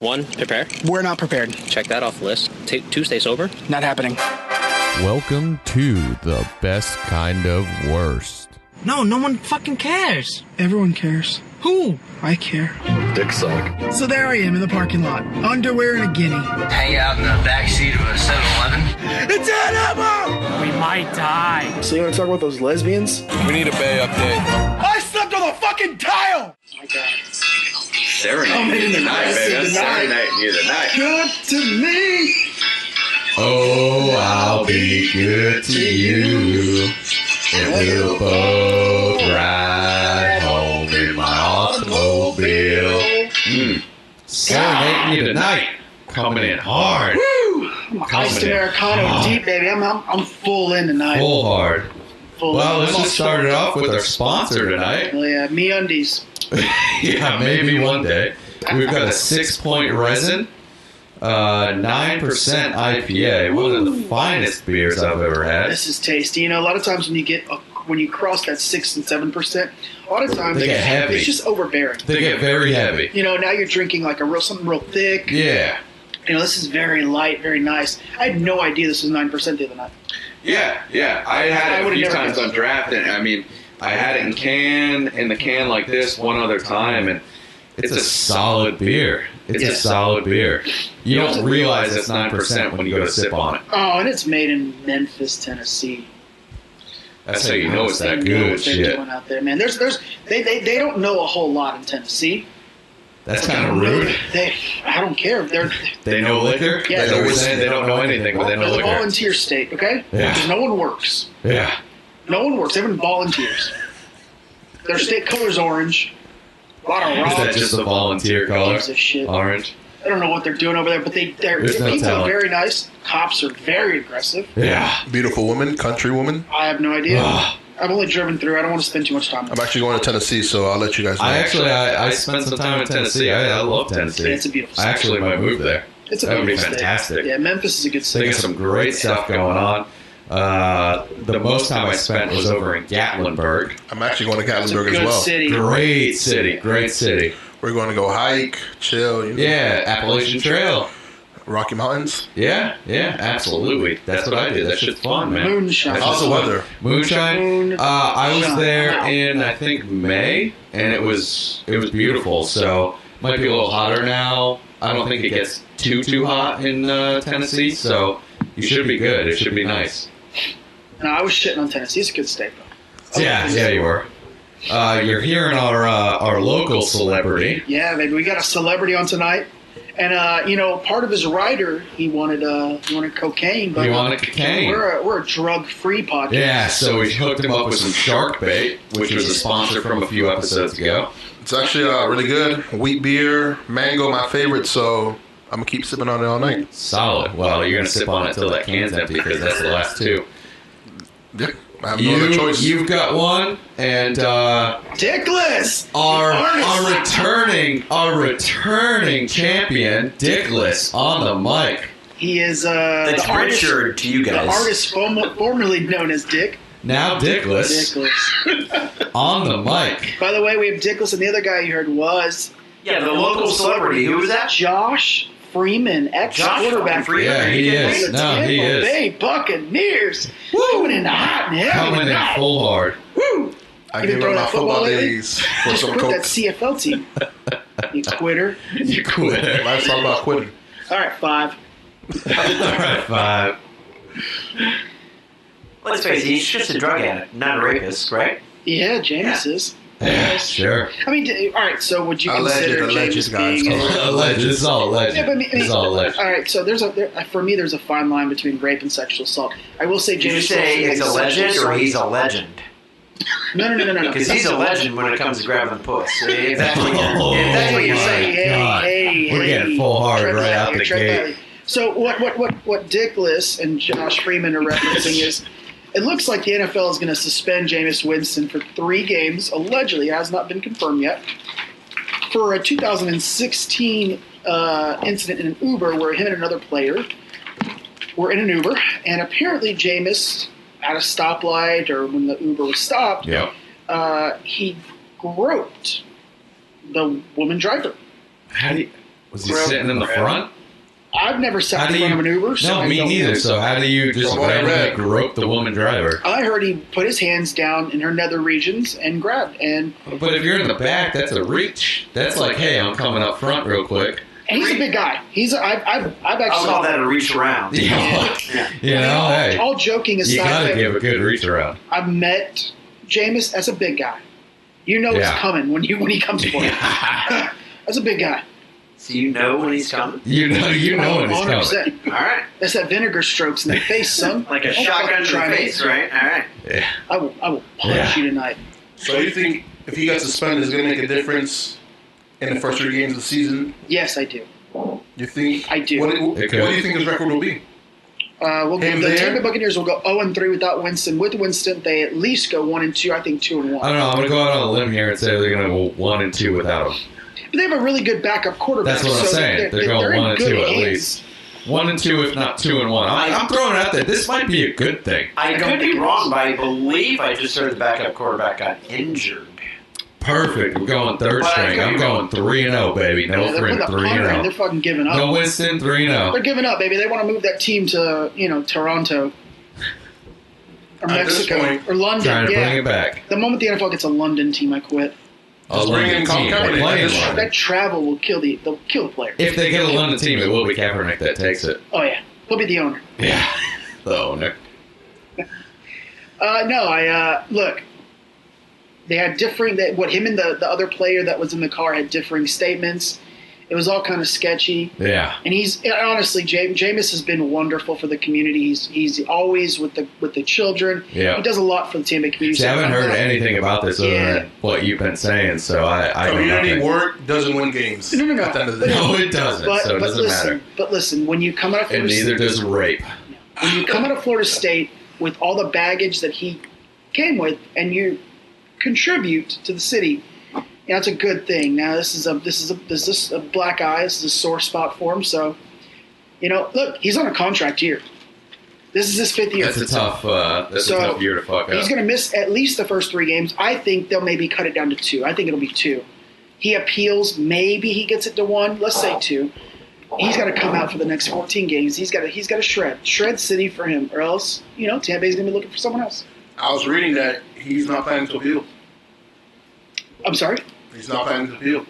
1, prepare. We're not prepared. Check that off the list. 2, stay sober. Not happening. Welcome to the best kind of worst. No one fucking cares. Everyone cares. Who? I care. Dick suck. So there I am in the parking lot, underwear and a guinea. Hang out in the backseat of a 7-Eleven. It's animal! We might die. So you want to talk about those lesbians? We need a Bay update. I slept on the fucking tile! Oh my god. Serenade you tonight, baby. Serenade you tonight. Good to me! Oh, I'll be good to you. And we'll both ride home in my automobile. Serenade you tonight. Coming in hard. Woo! I'm iced Americano deep, baby. I'm full in tonight. Full hard. Full Well, in. let's just start it off with our sponsor tonight. Well, yeah, MeUndies. Yeah, maybe one day. We've got a 6-point resin, 9% IPA, one of the finest beers I've ever had. This is tasty. You know, a lot of times when you cross that 6 and 7%, a lot of times They get heavy. It's just overbearing. They get very heavy. You know, now you're drinking like something real thick. Yeah. You know, this is very light, very nice. I had no idea this was 9% the other night. Yeah. I had it a few times on draft, and I mean, I had it in the can like this one other time, and It's a solid beer. It's a solid beer. You don't realize it's 9% when you go to sip on it. Oh, and it's made in Memphis, Tennessee. That's how you know it's that They know good what they're shit. doing out there, man. They don't know a whole lot in Tennessee. That's kind of rude. I don't care. They know liquor? Yeah. They're always saying they don't know anything, but they know They're a liquor. volunteer state, okay? Yeah. Because no one works. Yeah. No one works. Everyone volunteers. Their state color's orange. A lot of Is that rocks. just a volunteer color? Gives a shit. Orange? I don't know what they're doing over there, but There's no people are talent. very nice. Cops are very aggressive. Yeah. Beautiful woman, country woman. I have no idea. Ah. I've only driven through. I don't want to spend too much time. I'm actually going to Tennessee, so I'll let you guys know. I spent some time in Tennessee. I love Tennessee. It's a beautiful I actually might move there. It's a That would be beautiful state. fantastic. Yeah, Memphis is a good They city. got some great stuff going on. The most time I spent was over in Gatlinburg. I'm actually going to It's a Gatlinburg good as well. city. Great city. Great city. We're going to go hike, chill. You know, Yeah, Appalachian Trail. Rocky Mountains. Yeah, absolutely. That's what I did. That shit's fun, man. Moonshine. That's How's the fun. weather? Moonshine. I was Moonshine. there in I think May, and it was beautiful. So might be a little hotter now. I don't think it gets too hot in Tennessee, so you should be good. It should be nice. No, I was shitting on Tennessee. It's a good state, though. Yeah, you were. You're hearing our local celebrity. Yeah, baby. We got a celebrity on tonight. And, part of his rider, he wanted cocaine. But He wanted cocaine. We're a drug-free podcast. Yeah, so we hooked him up with some shark bait, which was a sponsor from a few episodes ago. It's actually really good. Wheat beer, mango, my favorite, so I'm going to keep sipping on it all night. Solid. Well, you're going to sip on it till that can's empty because that's the last two. Yeah, I have no other choice. You've got one, and Dickless! our returning champion, Dickless, on the mic. He is That's the artist, Richard to you the guys. artist formerly known as Dick. Now Dickless Dickless. on the mic. By the way, we have Dickless, and the other guy you heard was Yeah, the local celebrity. Who was that? Josh Freeman, ex-quarterback. Freeman. Yeah, he for is. the No, he Tampa is. Bay Buccaneers. Going in the hot and heavy Coming in tonight. full hard. Woo! I You gave been up throwing my that football lately? days for Just some quit coke. that CFL team. You quitter. You quit. Life's all about quitting. All right, 5. All right, 5. Let's face it, he's just a drug addict, not a rapist, right? Yeah, Jameis is. Yeah, sure. I mean, all right. So would you consider Alleged, Jameis guys. being? Alleged. It's all alleged. Yeah, but I mean, It's all alleged. all right. So for me, there's a fine line between rape and sexual assault. I will say, Did you Jameis say Wilson it's a is legend sexual or assault. he's a legend? No. Because he's a legend when it comes to grabbing the puss. If that's what you're saying. Hey, We're getting full hard tread right out lightly, the tread gate. lightly. So what Dickless and Josh Freeman are referencing is, it looks like the NFL is going to suspend Jameis Winston for 3 games. Allegedly, it has not been confirmed yet. For a 2016 incident in an Uber where him and another player were in an Uber, and apparently Jameis, at a stoplight or when the Uber was stopped, Yep. he groped the woman driver. How do you... Was he sitting in the front? I've never sat in front of an Uber. So no, me neither. So how do you just randomly grope the woman driver? I heard he put his hands down in her nether regions and grabbed. But if you're in the back, that's a reach. That's like, hey, I'm coming up front real quick. And he's a big guy. I've actually. I'll call that a reach around. Yeah. You know, hey. All joking aside, you gotta give a good reach around. I've met Jameis as a big guy. You know it's coming when he comes for you. That's a big guy. So you know when he's coming? You know when he's coming. All right. That's that vinegar strokes in the face, son. Like a shotgun to the face, right? All right. Yeah. I will punch you tonight. So you think if he got suspended, it's going to make a difference in the first 3 games of the season? Yes, I do. You think? I do. What do you think his record will be? The Tampa Buccaneers will go 0-3 without Winston. With Winston, they at least go 1-2. I think 2-1. I don't know. I'm going to go out on a limb here and say they're going to go 1-2 without him. But they have a really good backup quarterback. That's what I'm saying. They're going 1-2 at least. 1-2, if not 2-1. I'm throwing it out there. This might be a good thing. I could be wrong, but I believe I just heard the backup quarterback got injured. Perfect. We're going third string. I'm going 3-0, baby. No 3-0. They're fucking giving up. No Winston, 3-0. They're giving up, baby. They want to move that team to, Toronto. Or Mexico. Or London. Trying to bring it back. The moment the NFL gets a London team, I quit. That travel will kill the player. If they get a London team, it will be Kaepernick that takes it. Oh, yeah. He'll be the owner. Yeah. The owner. Look. They had differing. Him and the other player that was in the car had differing statements. It was all kind of sketchy. Yeah. And he's honestly, Jameis has been wonderful for the community. He's always with the children. Yeah. He does a lot for the Tampa community. See, I haven't heard anything about this other than what you've been saying, so I community work doesn't win games. No. At the end of the day. No, it doesn't. So it doesn't matter. But listen, when you come out of Florida and neither does rape. When you come out of Florida State with all the baggage that he came with, and you contribute to the city, it's a good thing. Now this is a black eye. This is a sore spot for him. So, look, he's on a contract year. This is his 5th year. That's a tough year to fuck up. He's going to miss at least the first 3 games. I think they'll maybe cut it down to 2. I think it'll be 2. He appeals. Maybe he gets it to 1. Let's say 2. He's got to come out for the next 14 games. He's got to shred city for him, or else Tampa Bay's going to be looking for someone else. I was reading that he's not planning to appeal. I'm sorry? He's not planning to appeal.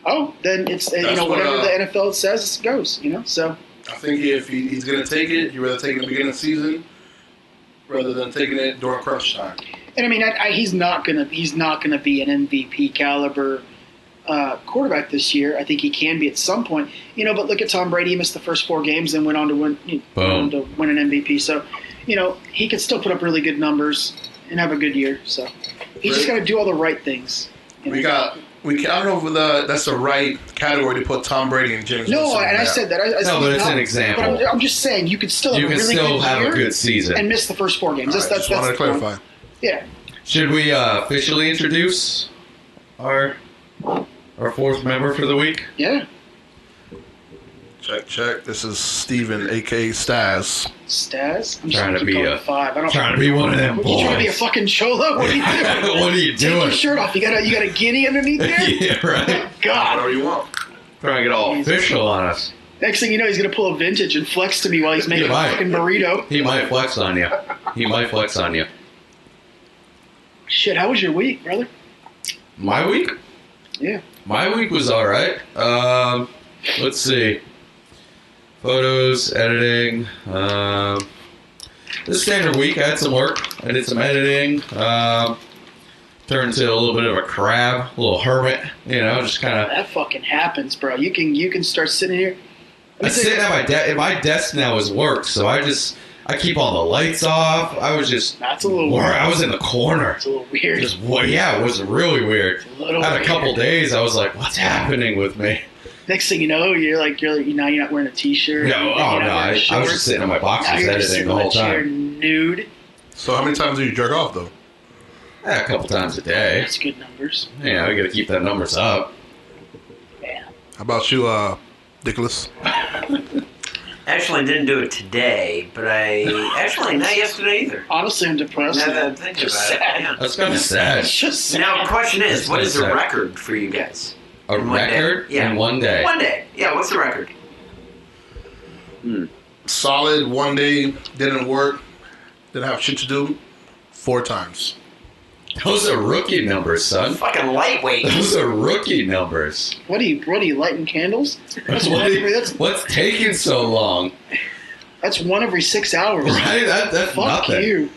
Oh, then it's whatever the NFL says goes. So I think if he's going to take it, he'd rather take it at the beginning of the season rather than taking it during crunch time. And I mean, he's not gonna be an MVP caliber quarterback this year. I think he can be at some point. But look at Tom Brady. He missed the first 4 games and went on to win an MVP. So he could still put up really good numbers and have a good year. So he's just got to do all the right things. I don't know if that's the right category to put Tom Brady and James. No, and I said that. But it's an example. But I'm just saying you could still have a really good year a good season and miss the first 4 games. Right, that's wanted to clarify. Yeah. Should we officially introduce our 4th member for the week? Yeah. Check. This is Steven, a.k.a. Staz. Staz? I'm trying to be trying to be one of them boys. You trying to be a fucking cholo? What are you doing? What are you doing? Take your shirt off. You got a guinea underneath there? Yeah, right. God. Whatever you want. Trying to get all official on us. Next thing you know, he's going to pull a vintage and flex to me while he's making a fucking burrito. He might flex on you. Shit, how was your week, brother? My week? Yeah. My week was all right. Let's see. Photos, editing. This standard week, I had some work. I did some editing. Turned into a little bit of a crab, a little hermit. Just kind of. That fucking happens, bro. You can start sitting here. I'm sitting at my desk. My desk now is work, so I keep all the lights off. I was just. That's a little weird. I was in the corner. It's a little weird. It was really weird. Had a couple days, I was like, "What's happening with me?" Next thing you know, you're not wearing a t-shirt. No, I was just sitting in my boxers editing the whole time. Nude. So how many times do you jerk off though? A couple times a day. That's good numbers. Yeah, we got to keep that numbers up. Yeah. How about you, Nicholas? Actually, I didn't do it today, but not yesterday either. Honestly, I'm depressed. Now that I'm thinking about it, yeah. That's kind of sad. It's just sad. Now, the question is, what is the record for you guys? A In one day. record Yeah. in one day. One day. Yeah, what's the record? Solid, one day, didn't work, didn't have shit to do, 4 times. Those are rookie numbers, son. Fucking lightweight. Those are rookie numbers. What are you lighting candles? That's What's taking so long? that's one every 6 hours. Right? That's Fuck nothing. you.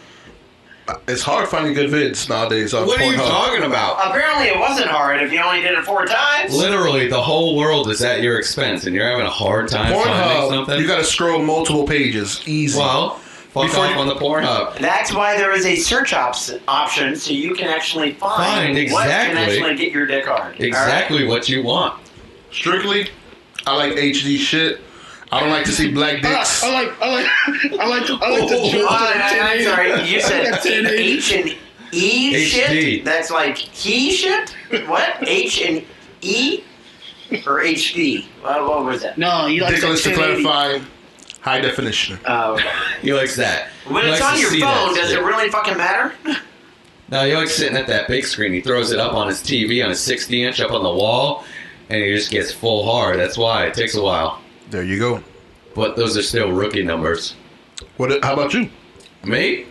It's hard finding good vids nowadays on What are you Pornhub. talking about? Apparently it wasn't hard if you only did it 4 times. Literally, the whole world is at your expense, and you're having a hard time finding Pornhub, something. you gotta scroll multiple pages, easy. Well, fuck Before off you- on the Pornhub. That's why there is a search option so you can actually find what exactly. can actually get your dick hard. Exactly what you want. Strictly, I like HD shit. I don't like to see black dicks. I like the I'm sorry, you said I like that 1080. H and E HD. shit? That's like he shit? What? H and E? Or HD? What was that? No, he likes Dickless to 1080. clarify, high definition. Oh, okay. He likes that. When He it's likes on to your see phone, that does shit. it really fucking matter? No, he likes sitting at that big screen. He throws it up on his TV on his 60-inch up on the wall, and he just gets full hard. That's why. It takes a while. There you go. But those are still rookie numbers. What? How about you? Me?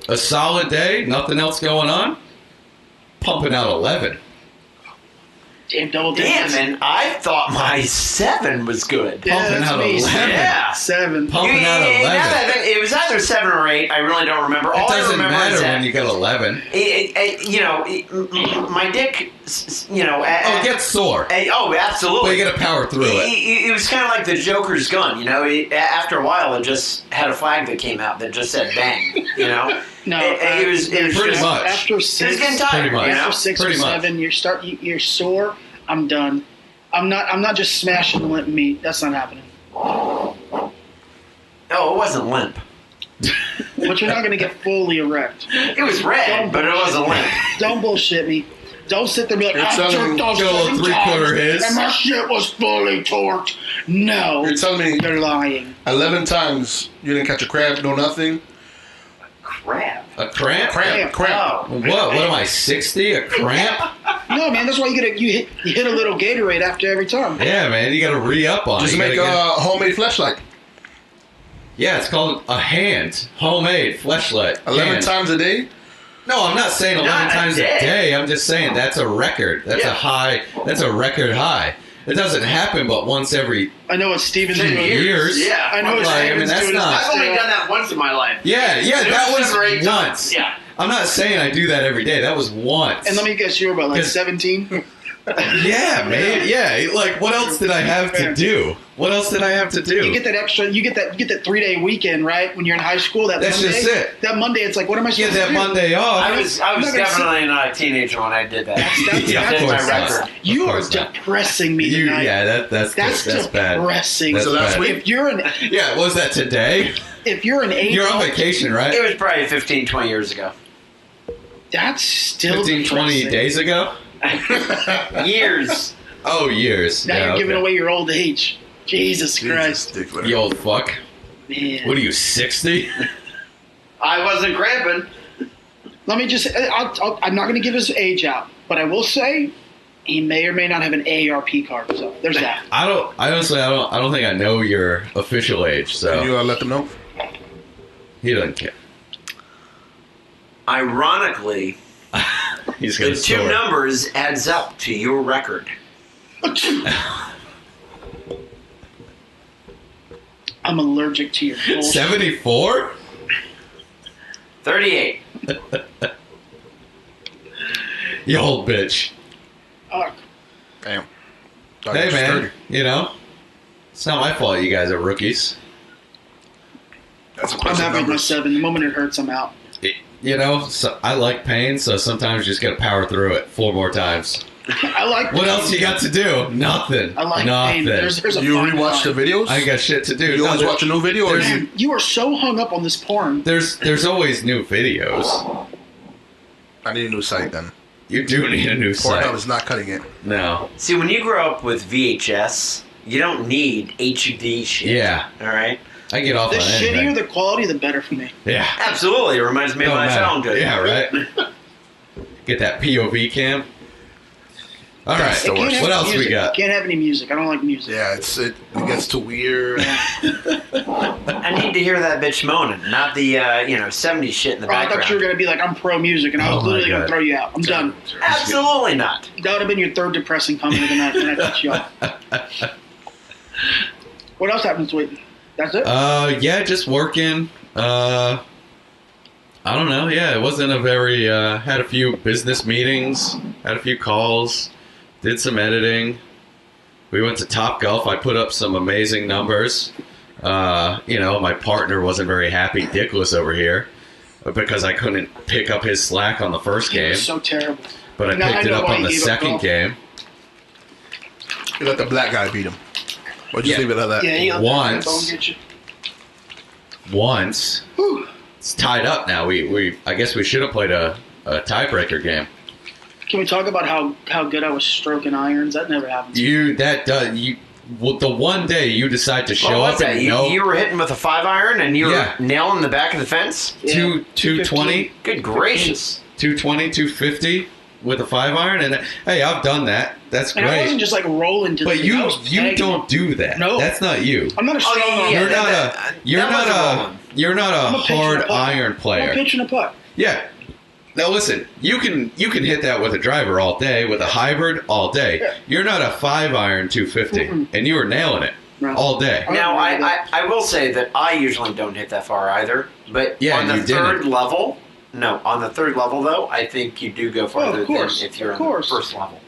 A solid day, nothing else going on? Pumping out 11. Damn, double Damn, digits. man, I thought my 7 was good. Yeah, Pumping that's out me. 11. Yeah. 7. Pumping out Now 11. that it was either 7 or 8. I really don't remember. It All I doesn't remember matter is that when you get 11. my dick, Oh, it gets sore. oh, absolutely. But you gotta power through it. It was kind of like the Joker's gun, after a while, it just had a flag that came out that just said "bang," No, it was Pretty just, much. After It was 6, getting tired, Pretty much. after 6 or Pretty much. 7, you're sore. I'm done. I'm not just smashing limp meat. That's not happening. Oh, it wasn't limp. But you're not going to get fully erect. It was red, but it wasn't limp. Don't bullshit me. Don't sit there and be like, It's I jerked off go 7 three-quarter times his. and my shit was fully torqued. No, You're telling me they're lying. 11 times you didn't catch a crab, no nothing? Crap. A cramp? Cramp. Oh. What am I, 60? A cramp? No, man, that's why you hit a little Gatorade after every time. Yeah, man, you gotta re-up on Just it. You make a gotta get- homemade fleshlight. Yeah, it's called a hand. Homemade fleshlight. 11 Hand. times a day? No, I'm not saying 11 Not a times a day. day. I'm just saying that's a record. That's Yeah. a high. That's a record high. It doesn't happen but once every... I know what Steven's 10 doing. years. Yeah. I know what Like, I mean, Steven's that's doing. not- I've only done that once in my life. Yeah, that was 7 or 8 once. times. Yeah. I'm not saying I do that every day. That was once. And let me guess, you were about like 'Cause- 17? Yeah, man. Yeah, like what else did I have to do? What else did I have to do? You get that extra. You get that 3-day weekend, right? When you're in high school, that That's Monday. just it. That Monday, it's like, what am I Get supposed that to do? Monday off. I was I'm not gonna definitely not a teenager when I did that. That's Yeah, of That's course my not. record. You Of are course not. depressing me You, tonight. yeah, that's bad. depressing. That's So last bad. week- If you're an Yeah, what was that today? if you're an 8, You're on vacation, right? It was probably 15, 20 years ago. that's still 15, 20 depressing. days ago? Years. Oh, years. Now Yeah, you're giving okay. away your old age. Jesus Christ, Ridiculous. You old fuck. man. What are you, 60? I wasn't cramping. Let me just. I'm not going to give his age out, but I will say he may or may not have an AARP card. So there's that. I don't think I know your official age, so Can you let them know? he doesn't care. Ironically, He's got the a two story. numbers adds up to your record. I'm allergic to your bullshit. 74? 38. You old bitch. Fuck. Damn. Hey, man, you know, it's not my fault you guys are rookies. That's I'm impressive happy with my numbers. 7. The moment it hurts, I'm out. You know, so I like pain, so sometimes you just gotta power through it 4 more times. I like. What else you got to do? Nothing. I like Nothing. pain. There's a You fine rewatch the line. videos? I ain't got shit to do. You No, always watch a new video? Or there's- you, Man, you are so hung up on this porn. There's always new videos. I need a new site then. You do need a new Pornhub site. is not cutting it. No. See, when you grow up with VHS, you don't need HD shit. Yeah. All right? I get off The on anything. shittier the quality, the better for me. Yeah. Absolutely. It reminds me of Don't my matter. childhood. Yeah, right? Get that POV cam. All right. That's the worst. What else we got? Can't have any music. I don't like music. Yeah, it gets too weird. I need to hear that bitch moaning, not the 70s shit in the Oh, I background. thought you were going to be like, I'm pro music, and I was Oh, my literally going to God. throw you out. I'm done. Absolutely not. That would have been your third depressing comment of the night, and I cut you off. What else happened this week? That's it? Yeah, just working. I don't know. Yeah, it wasn't a very. Had a few business meetings, had a few calls, did some editing. We went to Top Golf. I put up some amazing numbers. My partner wasn't very happy, Dickless over here, because I couldn't pick up his slack on the first It game, was so terrible. but I Now picked I it know up why on you the gave up second golf. game. You let the black guy beat him. Why'd you leave it at that? Yeah, you Once. Bone get you. Once. Whew. It's tied up now. I guess we should have played a tiebreaker game. Can we talk about how good I was stroking irons? That never happens. The one day you decide to show What's up that? and You were hitting with a 5-iron and you were Yeah. nailing the back of the fence? Yeah, 220, Good gracious. 220, 250 with a 5-iron, and hey, I've done that. That's And I wasn't great. just like rolling to the But thing. I was you pegging don't it. do that. No. That's not you. I'm not a strong arm. yeah, You're not that you're not I'm a a pitch and hard a putt. iron I'm player. pitching a putt. Yeah. Now listen, you can hit that with a driver all day, with a hybrid all day. Yeah. You're not a 5-iron 250, Mm-mm. and you were nailing it No. all day. Now, I will say that I usually don't hit that far either. But Yeah, on the you third didn't. level, on the third level, though, I think you do go farther of course, than if you're of on the course. first level.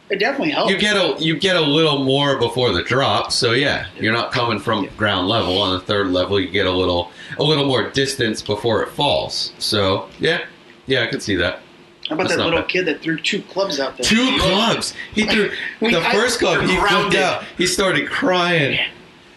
It definitely helps. You get a little more before the drop, so yeah, you're not coming from ground level. On the third level, you get a little more distance before it falls. So yeah, I could see that. How about That's that not little bad. kid that threw 2 clubs out there? 2 clubs. He threw the first club. He flipped grounded. out. He started crying,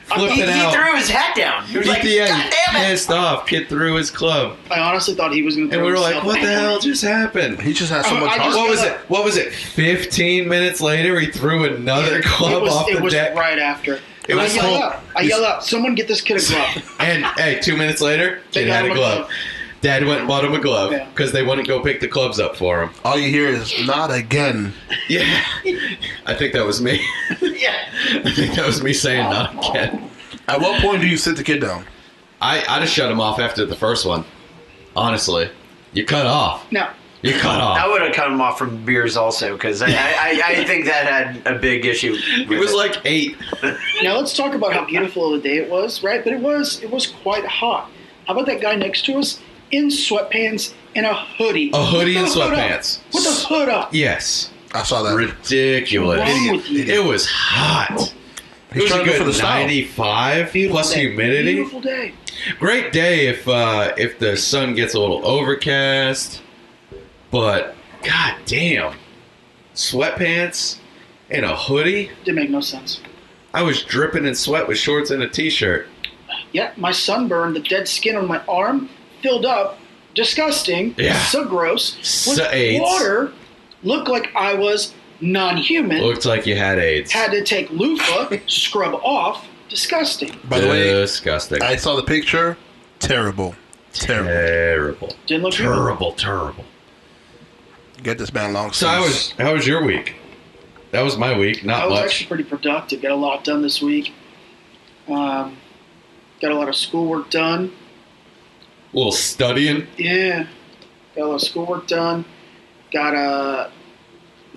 flipping He out. threw his hat down. He was like, He God damn it! pissed off. Kid threw his club, I honestly thought he was going to and throw we were like, himself. "What the hell just happened?" He just has so I much just- heart. What was it? 15 minutes later, he threw another club off It the was deck. right after. It was I yelled out, someone get this kid a glove. And hey, 2 minutes later, They kid got had a him a glove. glove. Dad went and bought him a glove Yeah. because they wouldn't go pick the clubs up for him. All you hear is "not again." Yeah, I think that was me. Yeah. I think that was me saying not again. At what point do you sit the kid down? I just shut him off after the first one. Honestly, you cut off. Now, You cut I off. would have cut him off from beers also because I think that had a big issue. He was like 8. now let's talk about how beautiful of a day it was, right? But it was quite hot. How about that guy next to us in sweatpants and a hoodie? A hoodie and With the hood up. sweatpants. With the hood up. Yes. I saw that. Ridiculous. What's wrong with you? It was hot. It He's was a trying to go for good the style. 95 Beautiful plus day. humidity. Beautiful day. Great day if the sun gets a little overcast, but god damn, sweatpants and a hoodie. Didn't make no sense. I was dripping in sweat with shorts and a t-shirt. Yeah, my sunburn, the dead skin on my arm, filled up. Disgusting. Yeah. So gross. So With AIDS. water, looked like I was non-human. Looked like you had AIDS. Had to take loofah, scrub off. Disgusting. By the way, Disgusting. I saw the picture. Terrible. Terrible. Terrible. Didn't look good. Terrible. Get this man long So how was your week? That was my week. I Not was much. actually pretty productive. Got a lot done this week. Got a lot of schoolwork done. A little studying. Yeah. Got a lot of schoolwork done. Got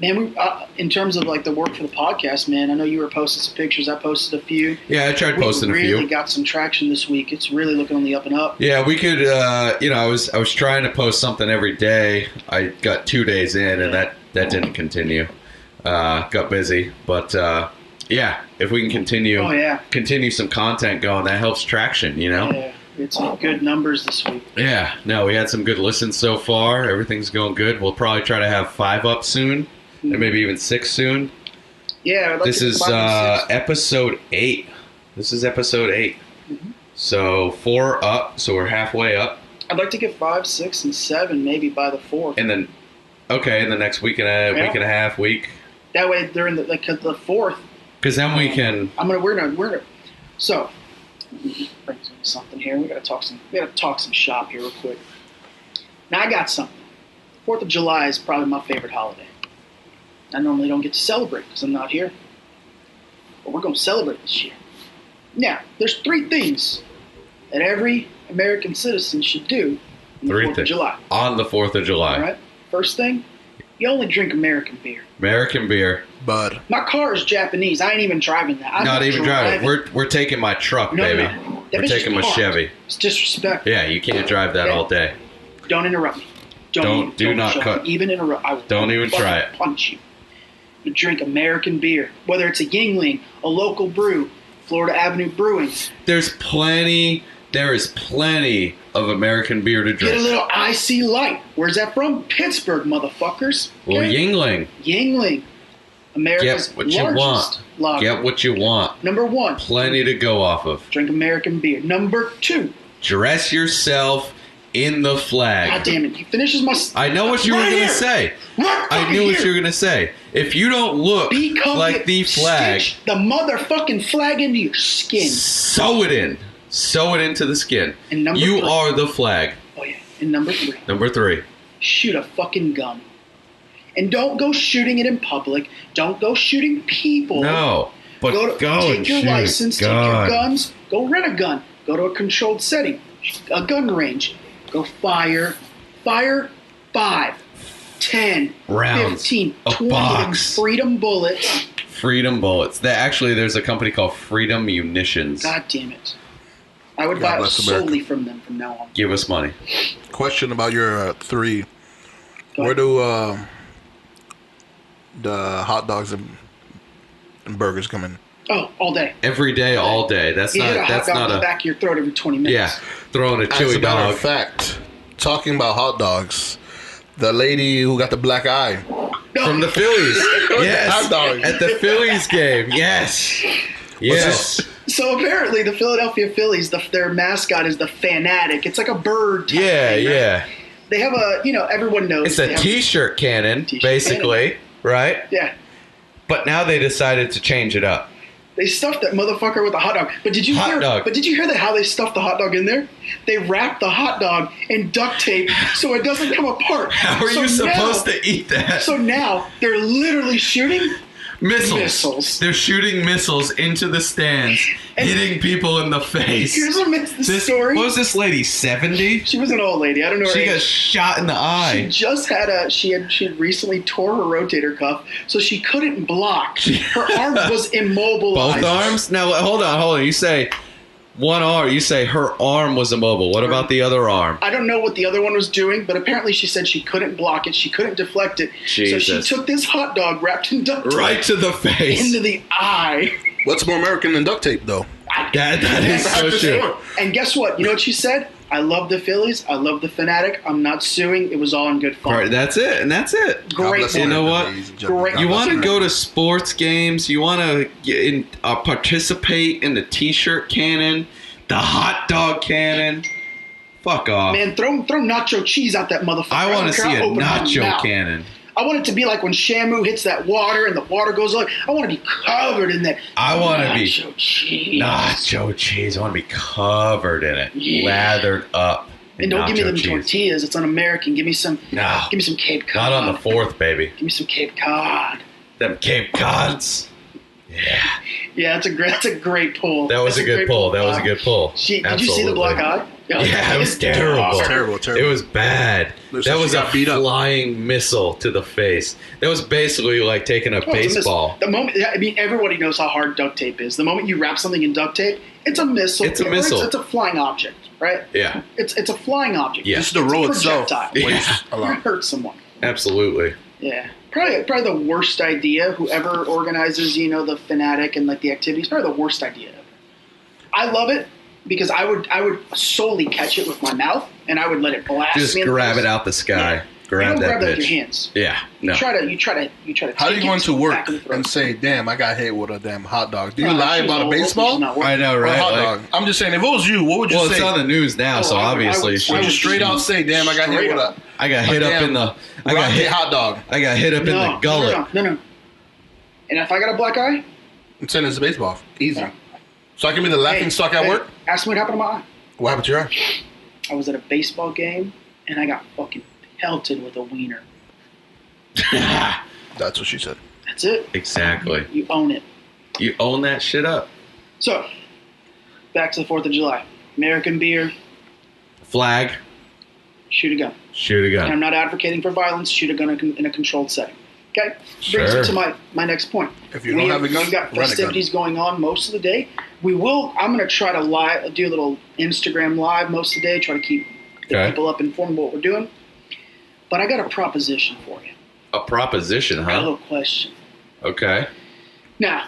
man, in terms of like the work for the podcast, man, I know you were posting some pictures. I posted a few. Yeah, I tried posting we a few. really got some traction this week. It's really looking on the up and up. Yeah, we could. I was trying to post something every day. I got 2 days in, and that didn't continue. Got busy, but yeah, if we can continue, Oh, yeah. continue some content going, that helps traction. Yeah. It's some good numbers this week. Yeah. No, we had some good listens so far. Everything's going good. We'll probably try to have 5 up soon, and maybe even 6 soon. Yeah. I'd like This to is 5 and 6. episode 8. This is episode 8. So 4 up. So we're halfway up. I'd like to get 5, 6, and 7 maybe by the 4th. And then, in the next week and a half, week. That way, during the 4th, Because then we can. we're gonna. So, bring something here. We gotta talk some shop here real quick. Now I got something. 4th of July is probably my favorite holiday. I normally don't get to celebrate because I'm not here. But we're going to celebrate this year. Now, there's 3 things that every American citizen should do on the 4th of July. On the 4th of July. All right? First thing, you only drink American beer. American beer. Bud. My car is Japanese. I ain't even driving that. I'm Not even driving. We're taking my truck, baby. No. We're taking my Chevy. It's disrespectful. Yeah, you can't drive that all day. Don't interrupt me. Don't even interrupt. I will Don't even try it. Punch you. You drink American beer, whether it's a Yingling, a local brew, Florida Avenue Brewing. There is plenty of American beer to drink. Get a little IC Light. Where's that from? Pittsburgh, motherfuckers. Well, Okay? Yingling. America's Get what you largest want. lager. Get what you want. Number 1. Plenty to go off of. Drink American beer. Number 2. Dress yourself in the flag. God damn it. He finishes my... I know what you were going to say. I knew what you were going to say. If you don't look like the flag... Stitch the motherfucking flag into your skin. Sew it in. Sew it into the skin. And number you 3. are the flag. Oh, yeah. And number 3. Number 3. Shoot a fucking gun. And don't go shooting it in public. Don't go shooting people. No. But go take and your shoot license, take your guns, go rent a gun. Go to a controlled setting, a gun range. Go fire 5, 10, rounds, 15, a 20 box. Freedom bullets. Freedom bullets. There's a company called Freedom Munitions. God damn it. I would buy it solely from them from now on. Give us money. Question about your 3. Go Where ahead. do the hot dogs and burgers come in? Oh, all day. Every day, all day. That's You hit a not. hot That's dog not in the a. back of your throat every 20 minutes. Yeah, throwing a As chili a matter dog. of fact, talking about hot dogs, the lady who got the black eye. From the Phillies. Yes. Hot dog. At the Phillies game. Yes. Yes. So apparently the Philadelphia Phillies, their mascot is the Fanatic. It's like a bird type Yeah, thing, right? yeah. They have everyone knows. It's they a have- T-shirt cannon, T-shirt basically, right? Yeah. But now they decided to change it up. They stuffed that motherfucker with a hot dog. But did you hear that how they stuffed the hot dog in there? They wrapped the hot dog in duct tape so it doesn't come apart. How are you supposed to eat that? So now they're literally shooting Missiles. They're shooting missiles into the stands, And hitting people in the face. Here's the story. What was this lady, 70? She was an old lady. I don't know her She age. got shot in the eye. She just had she had recently tore her rotator cuff, so she couldn't block. Her arm was immobilized. Both arms? Now, hold on. You say one arm. You say her arm was immobile. What about the other arm? I don't know what the other one was doing, but apparently she said she couldn't block it. She couldn't deflect it. Jesus. So she took this hot dog wrapped in duct tape Right to the face. into the eye. What's more American than duct tape, though? That is so true. And guess what? You know what she said? I love the Phillies. I love the Fanatic. I'm not suing. It was all in good fun. Right, that's it. And that's it. Great. You know what? Great. You want to go to sports games. You want to participate in the T-shirt cannon, the hot dog cannon. Fuck off. Man, throw nacho cheese out that motherfucker. I want to don't care. see a I'll open my nacho mouth. cannon. I want it to be like when Shamu hits that water and the water goes on. I want to be covered in that. I want to be nacho cheese. nacho cheese. I want to be covered in it, Yeah. lathered up. in And don't give me nacho them cheese. tortillas. It's un-American. Give me some. No. Give me some Cape Cod. Not on the 4th, baby. Give me some Cape Cod. Them Cape Cods. Yeah. Yeah, that's a great pull. That was That's a good great pull. That was a Wow. good pull. Did you see the Absolutely. black eye? Yeah, it was terrible. Terrible. It was bad. Looks That like was she a got beat up. flying missile to the face. That was basically like taking a Well, it's baseball. The moment, I mean, everybody knows how hard duct tape is. The moment you wrap something in duct tape, it's a missile. It's a Or missile. It's a flying object, right? Yeah, It's a flying object. Yeah. Just the roll It's a itself. projectile. weighs Yeah. a It lot. hurt someone. absolutely. Yeah, probably the worst idea. Whoever organizes, the Fanatic and like the activities, probably the worst idea ever. I love it because I would solely catch it with my mouth and I would let it blast Just me. in the grab face. it out the sky. Yeah. Grab you don't that grab that with bitch. your hands. Yeah, no. You try to. How do you take go it into the work back of the throat. and say, "Damn, I got hit with a damn hot dog"? Do you No, lie she's about a old. She's baseball not working. I know, or a right? hot Like- dog? I'm just saying, if it was you, what would you well, say? it's on the news now, so Oh, I would- obviously I she would Would you straight out say, "Damn, I got hit Straight with up. I got hit up in the. I got rocket hit. hot dog"? I got hit up in the gullet. No. And if I got a black eye, I'm saying it's a baseball. Easy. Yeah. So I can be the laughing hey, stock at hey, work. Ask me what happened to my eye. What happened to your eye? I was at a baseball game and I got fucking pelted with a wiener. That's what she said. That's it. Exactly. You own it. You own that shit up. So, back to the 4th of July. American beer, Flag. shoot a gun. Shoot a And I'm gun. not advocating for violence. Shoot a gun in a controlled setting. Okay? Brings Sure. me to my next point. If you don't have a gun, we've got rent a gun. festivities going on most of the day. I'm going to try to do a little Instagram live most of the day, try to keep the Okay. people up informed of what we're doing. But I got a proposition for you. A proposition, I got a huh? little question. Okay. Now,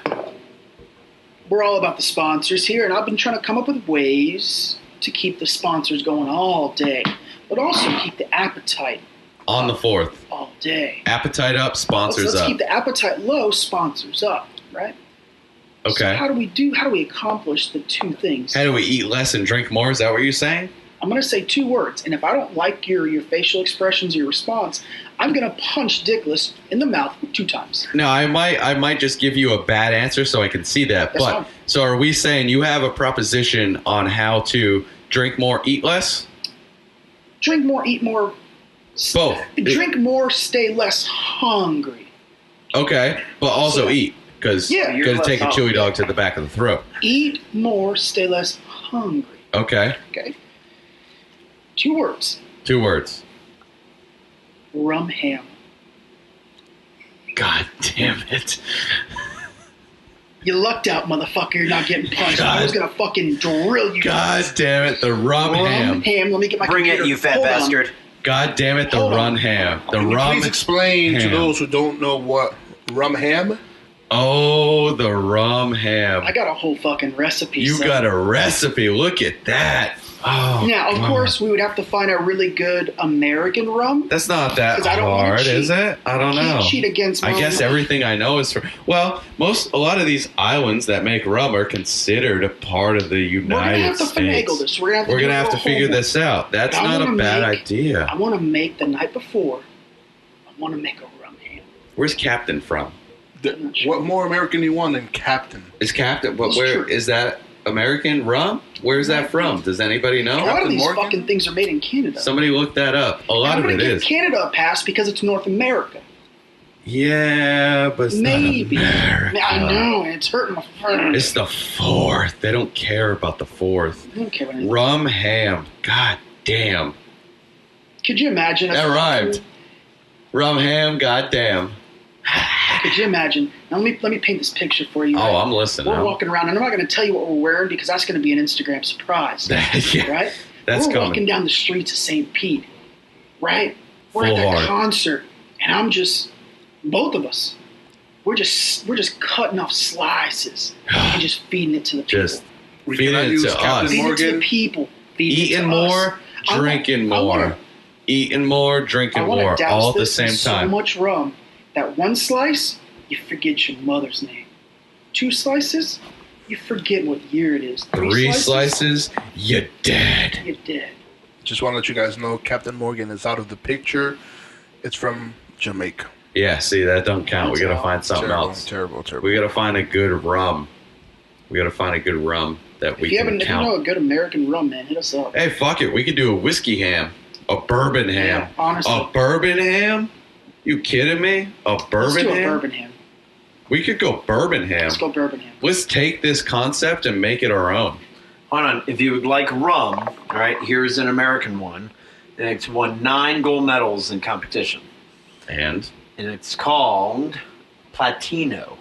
we're all about the sponsors here, and I've been trying to come up with ways to keep the sponsors going all day, but also keep the appetite On the 4th. all day. Appetite up, sponsors Let's up. keep the appetite low, sponsors up, right? So Okay. how do we accomplish the two things? How do we eat less and drink more? Is that what you're saying? I'm going to say 2 words, and if I don't like your facial expressions, your response, I'm going to punch Dickless in the mouth 2 times. No, I might just give you a bad answer so I can see that. That's But fine. so are we saying you have a proposition on how to drink more, eat less? Drink more, eat more. Both. Drink more, stay less hungry. Okay, but also So- eat because Yeah, you're you're gonna take a less chewy hungry. dog to the back of the throat. Eat more, stay less hungry. Okay, Okay? 2 words. 2 words. Rum ham. God damn it! You lucked out, motherfucker. You're not getting punched. God. I was going to fucking drill you. God damn it! The rum ham. Let me get my Bring it, computer. you fat Hold on. bastard. God damn it! The Hold on. run ham. The Can you rum. please explain to ham. those who don't know what rum ham? Oh, the rum ham. I got a whole fucking recipe. You son. got a recipe. Look at that. Oh, Now, of God. course, we would have to find a really good American rum. That's not that 'Cause I don't wanna hard, cheat. is it? I don't Can't know. cheat against I rum. guess everything I know is from. Well, a lot of these islands that make rum are considered a part of the We're going to United have to States. finagle this. We're going We're to gonna have to do figure a whole this out. That's I not a wanna bad make- idea. I want to make the night before. I want to make a rum ham. Where's Captain from? What more American do you want than Captain? Is Captain? But That's where true. is that American rum? Where's that from? Does anybody A know? lot of Captain these Morgan? fucking things are made in Canada. Somebody look that up. A lot I'm of gonna it give is. Canada a pass because it's North America. Yeah, but it's Maybe. not America. I know, and it's hurting my friend. It's the 4th. They don't care about the 4th. I don't care what anything. Rum ham. God damn. Could you imagine? That rhymed. Rum ham. God damn. Could you imagine? Now let me paint this picture for you. Oh, right? I'm listening. We're walking around, and I'm not going to tell you what we're wearing because that's going to be an Instagram surprise. Yeah, Right? that's we're coming. walking down the streets of St. Pete, right? We're Full at that hard. concert, and I'm just, both of us, we're just cutting off slices and just feeding it to the people. Just We feeding cannot it use to Captain us. feeding it to Morgan. the people. Feeding it Eating to more, us. I drinking want- I more. wanna- Eating more, I drinking want more. to douse All at the this same in time. so much rum that one slice, you forget your mother's name. 2 slices, you forget what year it is. 3 slices, you're dead. you're dead. Just want to let you guys know Captain Morgan is out of the picture. It's from Jamaica. Yeah, see, that don't count. We gotta find something Terrible, else. terrible, terrible. We gotta find a good rum. We gotta find a good rum that we If you can haven't, if you count. know a good American rum, man, hit us up. Hey, fuck it. We could do a whiskey ham. A bourbon ham. Yeah, honestly. A bourbon ham? You kidding me? A Let's bourbon do a ham? bourbon ham. We could go bourbon ham. Let's go bourbon ham. Let's take this concept and make it our own. Hold on. If you would like rum, all right, here's an American one. And it's won 9 gold medals in competition. And And it's called Platino.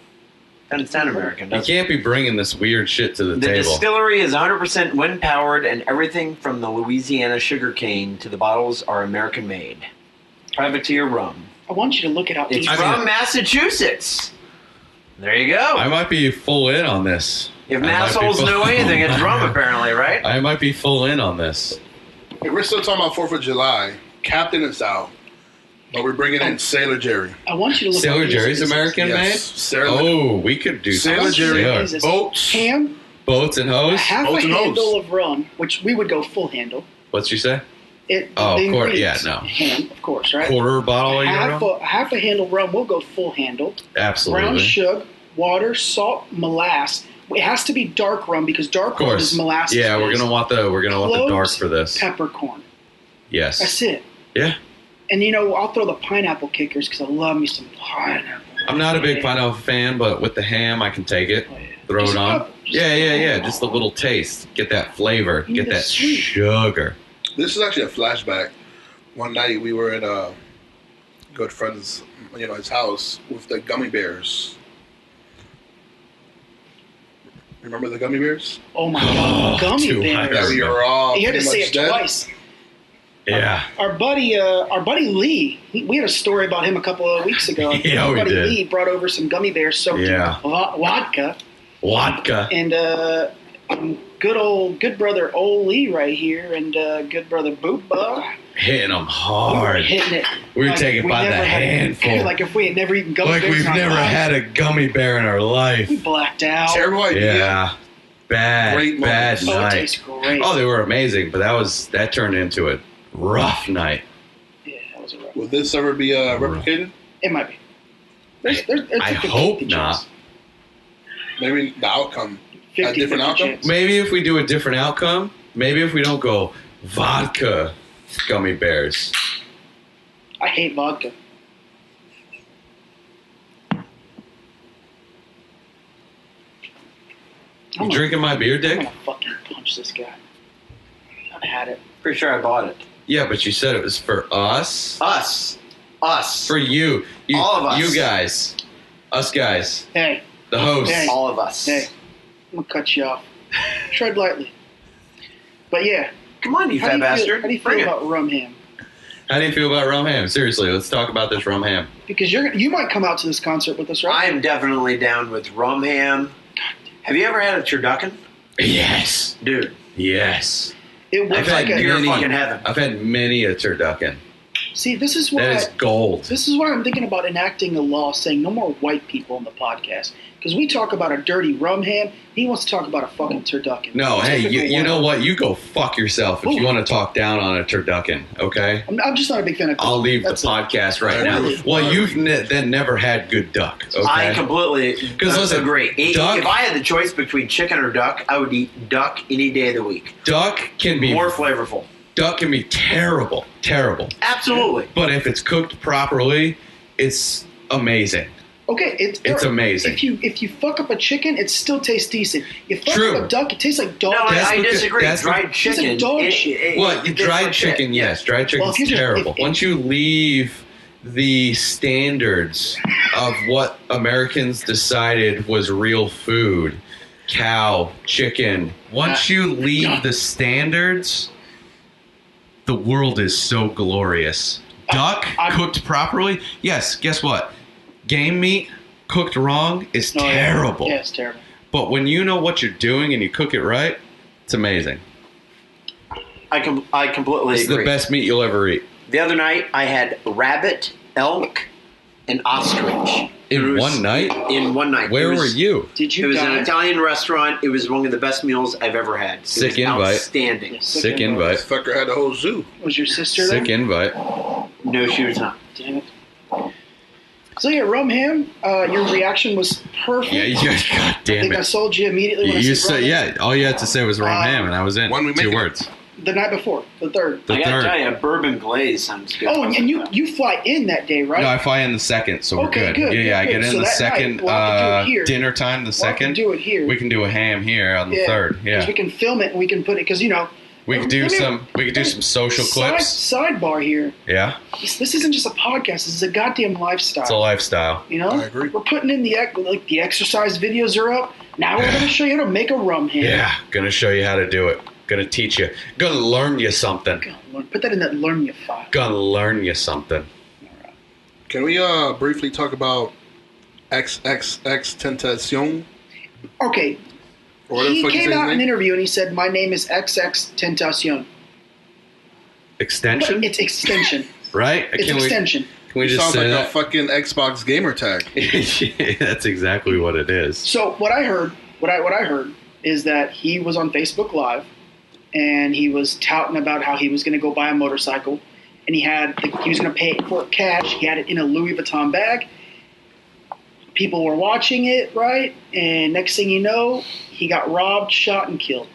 Doesn't sound American, you does it? can't be bringing this weird shit to the The table. distillery is 100% wind powered, and everything from the Louisiana sugarcane to the bottles are American made. Privateer rum. I want you to look at how It's easy. from Massachusetts. There you go. I might be full in on this. If I might be massholes full- know anything, it's rum, apparently, right? I might be full in on this. Hey, we're still talking about 4th of July. Captain is out. But we're bringing in Sailor Jerry. I want you to look at how Sailor easy Jerry's this is. American Yes. made? Sailor, Oh, we could do Sailor some Jerry. sailor. Is this Boats. ham, Boats and a hose? half Boats a and hose. handle of rum, which we would go full handle. What'd you say? It, Oh, the of course, yeah, ingredients, no. Ham, of course, right? Quarter bottle of your rum? Half a handle rum, we'll go full handle. Brown Absolutely. sugar, water, salt, molasses. It has to be dark rum because dark Of rum course. is molasses. Yeah, we're based. gonna want the dark Cloves, for this. Peppercorn. Yes. That's it. Yeah. And I'll throw the pineapple kickers because I love me some pineapple. I'm not a big pineapple fan, but with the ham, I can take it. Throw Just it a on. couple. Yeah. Just a little taste. Get that flavor. You Get need a that sweet. sugar. This is actually a flashback. One night we were at a good friend's, his house with the gummy bears. Remember the gummy bears? Oh my God, gummy dude, bears! Yeah, we were all You had to pretty say much it dead. twice. Yeah. Our buddy Lee, we had a story about him a couple of weeks ago. Yeah, Our we buddy did. Lee brought over some gummy bears soaked Yeah. in vodka, Vodka. and good brother old Lee right here, and good brother Booba. Hitting them We were hard. hitting it. We were like taking we by the never had- handful. Like if we had never eaten gummy Like bears we've in our never lives. had a gummy bear in our life. We blacked out. Terrible idea. Yeah. Bad. Great Bad moments. Oh, it night. tastes great. Oh, they were amazing, but that turned into a rough night. Yeah, that was a rough. Will this ever be replicated? It might be. There's I a hope 50-50 not. chance. Maybe the outcome. 50-50 different outcome? chance. Maybe if we do a different outcome, maybe if we don't go vodka gummy bears. I hate vodka. You drinking my beer, I'm Dick? gonna fucking punch this guy. I've had it. Pretty sure I bought it. Yeah, but you said it was for us. Us. For you. All of us. You guys. Us guys. Hey, The hosts. Hey. All of us. hey, I'm gonna cut you off. Tread lightly. But yeah, Come on, you how fat do you bastard. How do you Bring feel it. about rum ham? How do you feel about rum ham? Seriously, let's talk about this rum ham. Because you might come out to this concert with us, I right? am definitely down with rum ham. Have you ever had a turducken? Yes. Dude, Yes. It was I've like had a. pure many- fucking heaven. I've had many a turducken. See, this is why. That is gold. This is why I'm thinking about enacting a law saying no more white people on the podcast. Because we talk about a dirty rum ham, he wants to talk about a fucking turducken. No, hey, Typical you know white. what? You go fuck yourself if you Ooh. want to talk down on a turducken, okay? I'm just not a big fan of. I'll leave the That's it. podcast right now. Really? Well, you've then never had good duck, okay? I completely 'Cause listen, agree. duck- If I had the choice between chicken or duck, I would eat duck any day of the week. Duck can be More flavorful. terrible, Absolutely. but if it's cooked properly, it's amazing. Okay, It's amazing. If you fuck up a chicken, it still tastes decent. You fuck True. up a duck, it tastes like dog. No, That's I because- disagree. that's Dried It's like chicken. dog shit. Well, it's dried different shit. chicken, yes, dried Well, chicken's if you just- terrible. if- Once you leave the standards of what Americans decided was real food, cow, chicken, once you leave the standards, the world is so glorious. Duck cooked properly, yes, guess what? Game meat cooked wrong is Oh, yeah. terrible. Yeah, it's terrible. But when you know what you're doing and you cook it right, it's amazing. I completely It's agree. the best meat you'll ever eat. The other night, I had rabbit, elk, and ostrich. It In was- one night? In one night. Where It was- were you? Did It you was an die? Italian restaurant. It was one of the best meals I've ever had. It Sick was invite. Outstanding. Sick This invite. fucker had the whole zoo. Was your sister Sick there? invite. No, she was not. Damn it. So yeah, rum ham. Your reaction was perfect. Yeah, God I damn think I it. sold you immediately when I You said said, rum ham. yeah, all you had to say was rum ham, and I was in. When we make 2 it. words. The night before, the third. The I gotta third. tell you, bourbon glaze sounds good. Oh, and you fly in that day, right? No, I fly in the second, so we're Okay, good. good, Yeah, I good, get good. in So the that second night, we'll have to do it here. dinner time, the Well, I second. can do it here. We can do a ham here on the Yeah, third. 'cause Yeah. we can film it and we can put it because We could do Let me- some social clips. Sidebar here. Yeah. This isn't just a podcast. This is a goddamn lifestyle. It's a lifestyle. You know, I agree. We're putting in the exercise videos are up. Now we're going to show you how to make a rum ham. Yeah. Gonna show you how to do it. Gonna teach you. Gonna learn you something. Put that in that learn you file. Gonna learn you something. Can we briefly talk about XXX Tentacion? Okay. Or whatever the He fuck you came say his out in an name? interview and he said, "My name is XX Tentacion." Extension? But it's extension. Right? It's extension. Can we He just sounds say like a that? fucking Xbox gamer tag. That's exactly what it is. So what I heard is that he was on Facebook Live and he was touting about how he was going to go buy a motorcycle and he was going to pay for it cash. He had it in a Louis Vuitton bag. People were watching it, right? And next thing you know, he got robbed, shot, and killed.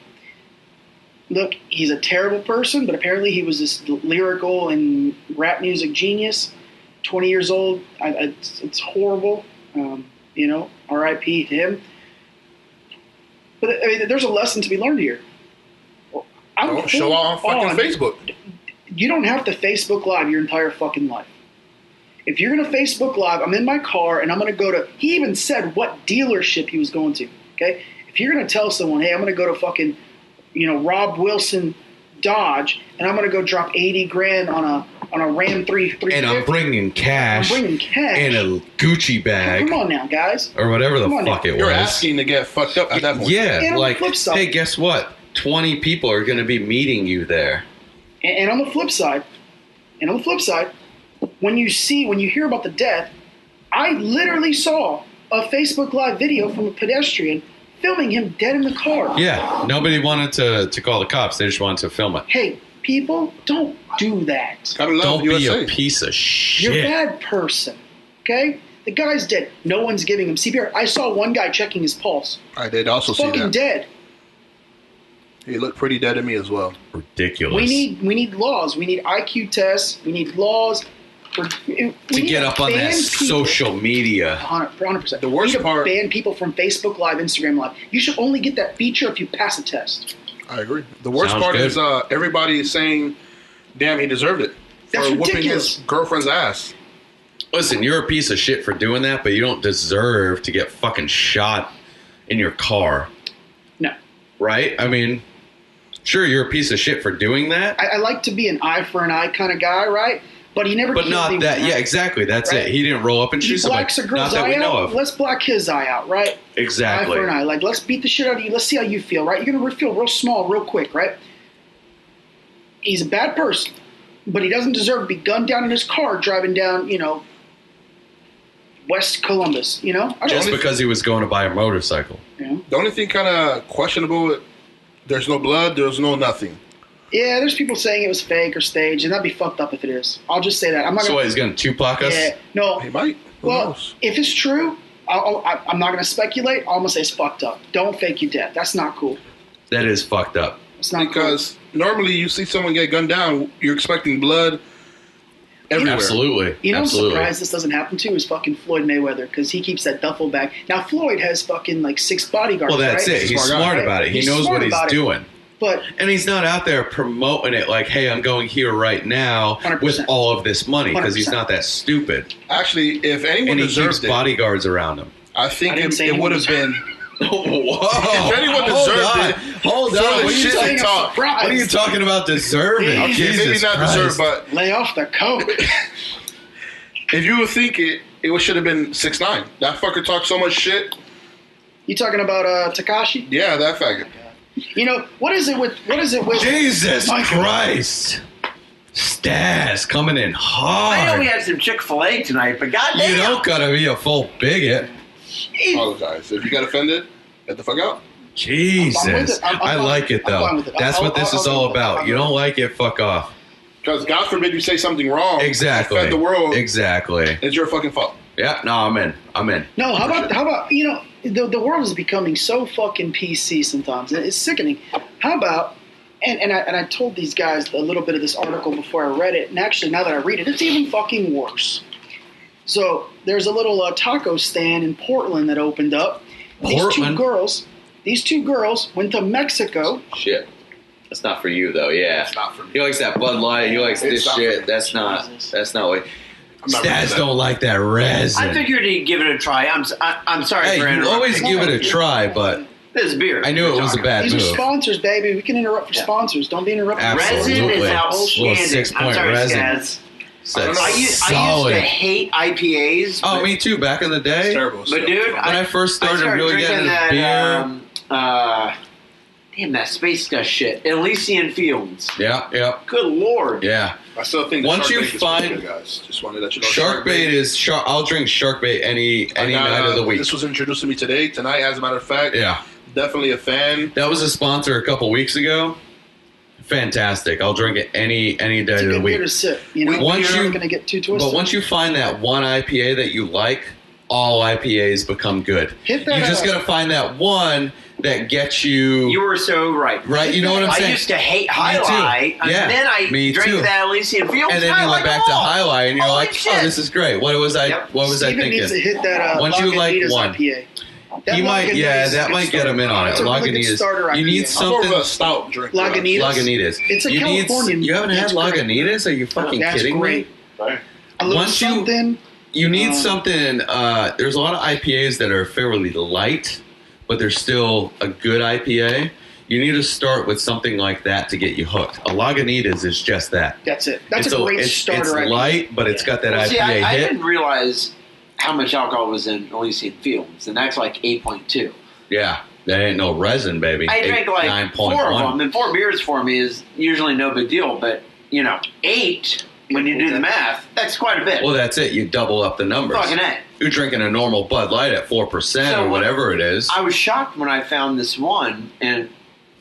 look, he's a terrible person, but apparently he was this lyrical and rap music genius. 20 years old. It's horrible. R.I.P. to him. But I mean, there's a lesson to be learned here. Don't show out on fucking Facebook. You don't have to Facebook Live your entire fucking life. If you're going to Facebook Live, I'm in my car and I'm going to go to... He even said what dealership he was going to, okay? If you're going to tell someone, hey, I'm going to go to fucking, Rob Wilson Dodge and I'm going to go drop 80 grand on a Ram 350. And I'm bringing cash. In a Gucci bag. Come on now, guys. Or whatever the fuck it was. You're asking to get fucked up at that point. Yeah, like, hey, guess what? 20 people are going to be meeting you there. And on the flip side, when you hear about the death, I literally saw a Facebook Live video from a pedestrian filming him dead in the car. Yeah, nobody wanted to call the cops. They just wanted to film it. Hey, people, don't do that. Don't be a piece of shit. You're a bad person, okay? The guy's dead. No one's giving him CPR. I saw one guy checking his pulse. I did also see that. Fucking dead. He looked pretty dead to me as well. Ridiculous. We need laws. We need IQ tests. We need laws to get up on that social media. 100%. The worst part, ban people from Facebook Live, Instagram Live. You should only get that feature if you pass a test. I agree. The worst part is everybody is saying, "Damn, he deserved it for whooping his girlfriend's ass." Listen, you're a piece of shit for doing that, but you don't deserve to get fucking shot in your car. No. Right? I mean, sure, you're a piece of shit for doing that. I like to be an eye for an eye kind of guy, right? But he never. But not that. Yeah, exactly. That's it. He didn't roll up and shoot somebody. Not that we know of. Let's black his eye out, right? Exactly. Eye for an eye. Like, let's beat the shit out of you. Let's see how you feel, right? You're gonna feel real small, real quick, right? He's a bad person, but he doesn't deserve to be gunned down in his car driving down, West Columbus. Just because he was going to buy a motorcycle. Yeah. The only thing kind of questionable, there's no blood, there's no nothing. Yeah, there's people saying it was fake or staged, and that'd be fucked up if it is. I'll just say that. I'm not. So he's going to Tupac us? Yeah, no. He might. Who knows? If it's true, I'm not going to speculate. I'm going to say it's fucked up. Don't fake your death. That's not cool. That is fucked up. It's not because normally you see someone get gunned down, you're expecting blood everywhere. Absolutely. I'm surprised this doesn't happen to is fucking Floyd Mayweather because he keeps that duffel bag. Now Floyd has fucking like 6 bodyguards. Well, that's right? it. He's smart about it. He knows what he's doing. And he's not out there promoting it like, hey, I'm going here right now 100%. with all of this money because 100%. he's not that stupid. Actually, if anyone and he deserved keeps bodyguards around him. I think it would have been. Whoa. If anyone deserved it, hold on. What are you talking about deserving? Okay, Jesus maybe not Christ. deserved, but lay off the coke. If you would think it should have been 6ix9ine. That fucker talked so much shit. You talking about Tekashi? Yeah, that faggot. What is it with Jesus Christ. Staz coming in hard. I know we had some Chick-fil-A tonight, but goddamn. You don't gotta be a full bigot. Apologize. If you got offended, get the fuck out. Jesus. I like it though. That's what this is all about. You don't like it, fuck off. Because God forbid you say something wrong. Exactly. Offend the world. Exactly. It's your fucking fault. Yeah, no, I'm in. No, how about the world is becoming so fucking PC sometimes. It's sickening. How about and I told these guys a little bit of this article before I read it, and actually now that I read it, it's even fucking worse. So there's a little taco stand in Portland that opened up. These two girls went to Mexico. Shit. That's not for you though, yeah. It's not for me. He likes that Bud Light, he likes this shit. That's not what Stats don't like that resin. I figured he'd give it a try. I'm sorry for interrupting. You always give it a try, but this beer. I knew it was a bad move. These are sponsors, baby. We can interrupt for sponsors. Don't be interrupted. Resin is outstanding. Little 6-point resin. Skaz. I used to hate IPAs. Oh, me too. Back in the day. It's terrible. But dude, when I first started really getting that, beer. Damn, that space dust shit. Elysian Fields. Yeah. Good lord. Yeah. I still think once you is find guys, just wanted to let you know. Shark bait is shark. I'll drink shark bait any night of the week. This was introduced to me tonight, as a matter of fact. Yeah. Definitely a fan. That was a sponsor a couple weeks ago. Fantastic. I'll drink it any day It's a of the good week. beer to sip. You're not going to get too twisted. But once you find that one IPA that you like, all IPAs become good. Hit that You just up. got to find that one that gets you. You were so right. Right, you know what I'm saying? I used to hate Highlight, and then I drank that Elysian Fields. And then you went back to Highlight, and you're Holy like, shit. "Oh, this is great." What was I? Yep. What was I Steven thinking? needs to hit that Once you like Lagunitas one, IPA. That he might. Lagunitas Yeah, is a that good might get him in on it. It's a really good starter Lagunitas. You IPA. need I'm more of something. a stout drink. Lagunitas? It's a you need. Californian. You haven't had It's great. Lagunitas? Are you fucking That's kidding great. me? Right. A little Once you- something. You need something. There's a lot of IPAs that are fairly light, but they're still a good IPA. You need to start with something like that to get you hooked. A Lagunitas is just that. That's it. That's It's a great starter It's IPA. light, but it's got that Well, IPA see, I hit. didn't realize how much alcohol was in Elysian Fields, and that's like 8.2. Yeah, that ain't no resin, baby. I drank like 4 of them, and 4 beers for me is usually no big deal, but, 8, when you do the math, that's quite a bit. Well, that's it. You double up the numbers. Fucking A. You're drinking a normal Bud Light at 4% So or whatever it is. I was shocked when I found this one, and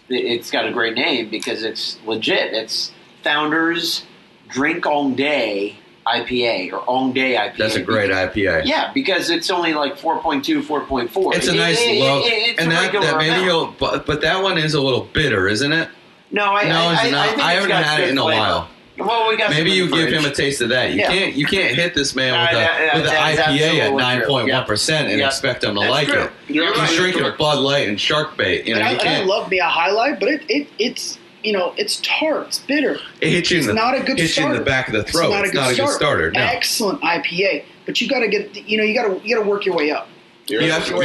it's got a great name because it's legit. It's Founders Drink All Day IPA, or All Day IPA. That's a great IPA. Yeah, because it's only like 4.2, 4.4. It's a nice low. It's And a that regular maybe amount. you'll, but that one is a little bitter, isn't it? No, No, it's not. think I it's haven't got had it good in a flavor. while. Well, we got Maybe some you in the give him a fridge. taste of that. Yeah. You can't hit this man with a That's IPA at absolutely 9.1% and Yeah. expect him to That's like true. it. You're He's right. drinking a Bud Light and shark bait. You know, And you I can't. love me a highlight, but it's it's tart, it's bitter. It hits you in It's the not a good hits you in starter. the back of the throat. It's not a good starter. No. Excellent IPA, but you got to get you got to work your way up. You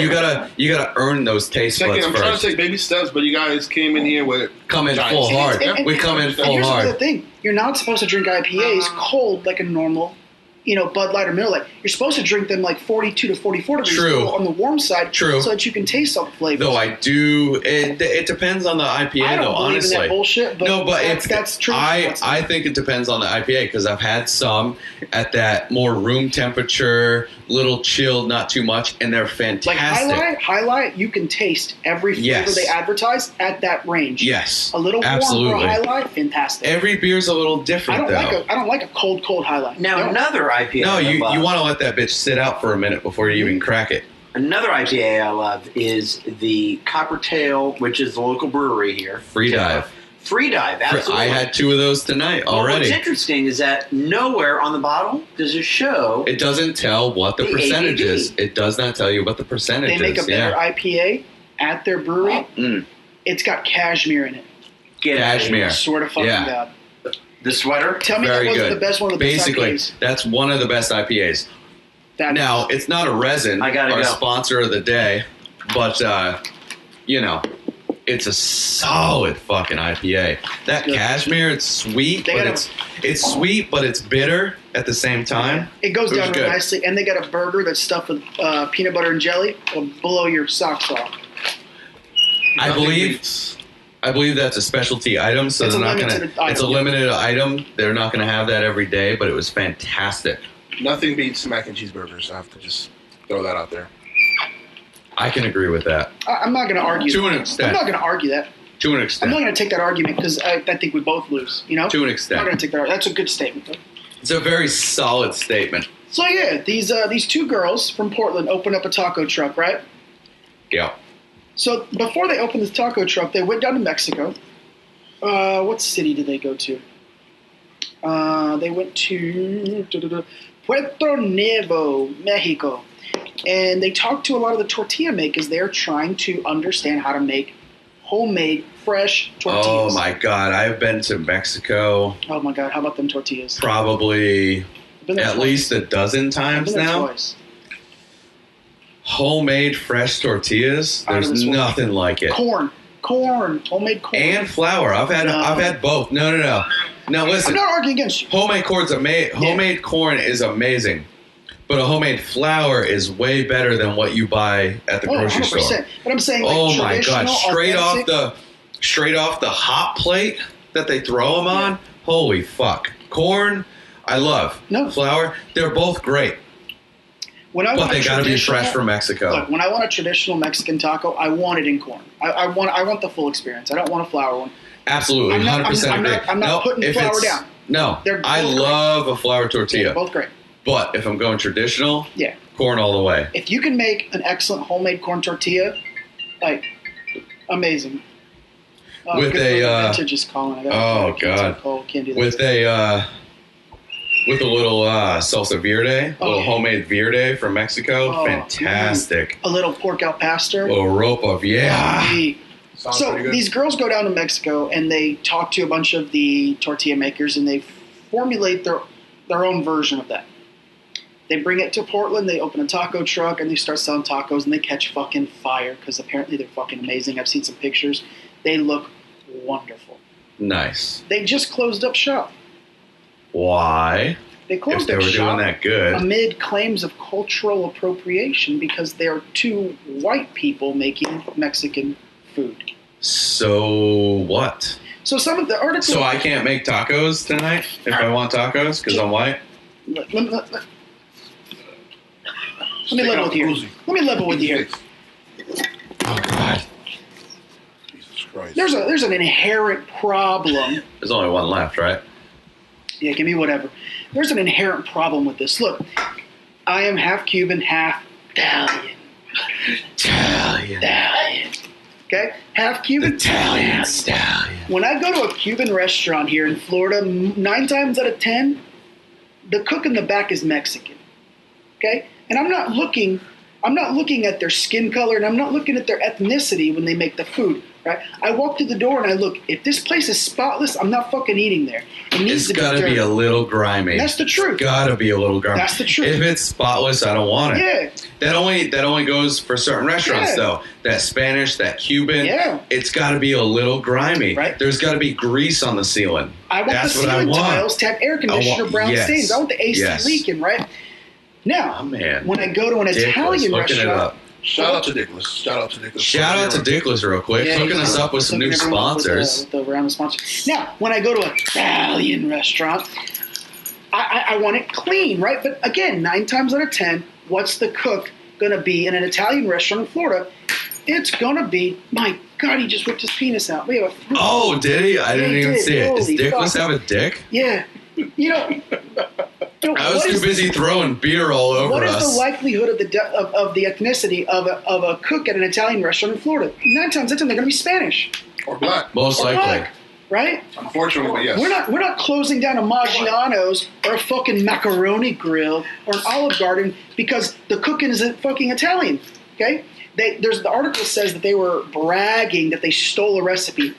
gotta earn those taste Second, buds I'm trying to first. take baby steps, but you guys came in here with Come in giant full steps. hard. And- We come in and full here's the other hard. thing: you're not supposed to drink IPAs cold like a normal, Bud Light or Miller Lite. You're supposed to drink them like 42 to 44 degrees True. on the warm side, True. so that you can taste all the flavors. Though I do, it depends on the IPA. I don't though, believe honestly. in that bullshit, but, No, but that's true. I think it depends on the IPA because I've had some at that more room temperature, little chilled, not too much, and they're like fantastic. highlight, you can taste every flavor Yes. they advertise at that range. Yes, A little warm absolutely. for a highlight, fantastic. Every beer's a little I different, don't though. like a cold highlight. Now, No. another IPA. No, I you love- want to let that bitch sit out for a minute before you even crack it. Another IPA I love is the Coppertail, which is the local brewery here. Free Dive. Free Dive, absolutely. I had 2 of those tonight Well, already. what's interesting is that nowhere on the bottle does it show. It doesn't tell what the The percentage ABV. is. It does not tell you what the percentage They make a is. better Yeah. IPA at their brewery. Mm. It's got cashmere in it. Get out of here. Cashmere. Sort of fucking Yeah. God. The sweater. Tell me Very that wasn't good. the best one of the Basically, best IPAs. that's one of the best IPAs. That Now, it's not a resin, I gotta our go. sponsor of the day, but, it's a solid fucking IPA. That good. cashmere, it's sweet, They but got it's sweet, but it's bitter at the same time. It goes It was down real good. nicely, and they got a burger that's stuffed with peanut butter and jelly. Will blow your socks off. I Nothing believe beats- that's a specialty item, so It's they're a not limited gonna. It's a item. limited item. They're not gonna have that every day, but it was fantastic. Nothing beats mac and cheeseburgers. I have to just throw that out there. I can agree with that I'm not going to argue. to an I'm extent. not going to argue that. To an I'm not extent. going to take that argument because I think we both lose. To an I'm not going extent. to take that. That's a good statement. Though. It's a very solid statement. So yeah, these 2 girls from Portland opened up a taco truck, right? Yeah. So before they opened this taco truck, they went down to Mexico. What city did they go to? They went to Puerto Nuevo, Mexico. And they talked to a lot of the tortilla makers there trying to understand how to make homemade, fresh tortillas. Oh my God! I've been to Mexico Oh my God, how about them tortillas? probably I've been there at twice. least a dozen I've times been there now. twice. Homemade fresh tortillas. Out of There's this world. nothing like it. Corn, homemade corn. And flour. I've had both. No. Now I'm listen. not arguing against you. Homemade corn is amazing, but a homemade flour is way better than what you buy at the grocery 100%. store. But I'm saying, like, Oh my God! traditional, Straight off the hot plate that they throw them on. Holy fuck! Corn, I love. No. Flour, they're both great, when I but want they a gotta be traditional- fresh from Mexico. Look, when I want a traditional Mexican taco, I want it in corn. I want the full experience. I don't want a flour one. Absolutely, I'm not- 100% I'm agree. not- I'm not putting if flour it's- down. No, They're I both love a flour tortilla, They're both great. but if I'm going traditional, Yeah. corn all the way. If you can make an excellent homemade corn tortilla, like Amazing. With good a, for the vintage is calling. I oh, gotta God. Cole. Can't do that. With a little salsa verde, a little homemade verde from Mexico. Fantastic. A little pork al pastor. A little rope of, yeah. Sounds So pretty good. these girls go down to Mexico and they talk to a bunch of the tortilla makers and they formulate their own version of that. They bring it to Portland, they open a taco truck, and they start selling tacos, and they catch fucking fire because apparently they're fucking amazing. I've seen some pictures. They look wonderful. Nice. They just closed up shop. Why? They closed If they up were shop doing that good. amid claims of cultural appropriation because they're two white people making Mexican food. So what? So some of the articles... So I can't make tacos tonight if I want tacos because I'm white? Let me level with you here. Let me level with you here. Oh, God. Jesus Christ. There's an inherent problem. There's only one left, right? Yeah, give me whatever. There's an inherent problem with this. Look, I am half Cuban, half Italian. Italian. Okay? Half Cuban. Italian stallion. When I go to a Cuban restaurant here in Florida, 9 times out of 10, the cook in the back is Mexican. Okay? And I'm not looking at their skin color and I'm not looking at their ethnicity when they make the food, right? I walk through the door and I look, if this place is spotless, I'm not fucking eating there. It needs It's to got to be dirty. a little grimy. That's the truth. Got to be a little grimy. That's the truth. If it's spotless, I don't want it. Yeah. That only goes for certain restaurants, Yeah. though. That Spanish, that Cuban. Yeah. It's got to be a little grimy. Right. There's got to be grease on the ceiling. I want That's the what I ceiling want. tiles to have air conditioner brown yes. stains. I want the AC Yes. leaking, right? Now, Oh, man. when I go to an Dickless, Italian hooking it restaurant, up. Shout out to Dickless. Shout out to Dickless. Shout out to Dickless real quick, Yeah, hooking us up with some new hooking everyone up sponsors. with the round of sponsors. Now, when I go to an Italian restaurant, I want it clean, right? But again, 9 times out of 10, what's the cook going to be in an Italian restaurant in Florida? It's going to be, my God, he just whipped his penis out. We have a Oh, did he? I didn't he even did. see it. Does Holy Dickless fuck. have a dick? Yeah. You know, I was too busy throwing beer all over what is us. the likelihood of the ethnicity of a cook at an Italian restaurant in Florida? 9 times out of 10, they're going to be Spanish, Or black. Most or likely. black, right? Unfortunately, yes. We're not closing down a Maggiano's or a fucking macaroni grill or an Olive Garden because the cook isn't fucking Italian. Okay? The article says that they were bragging that they stole a recipe.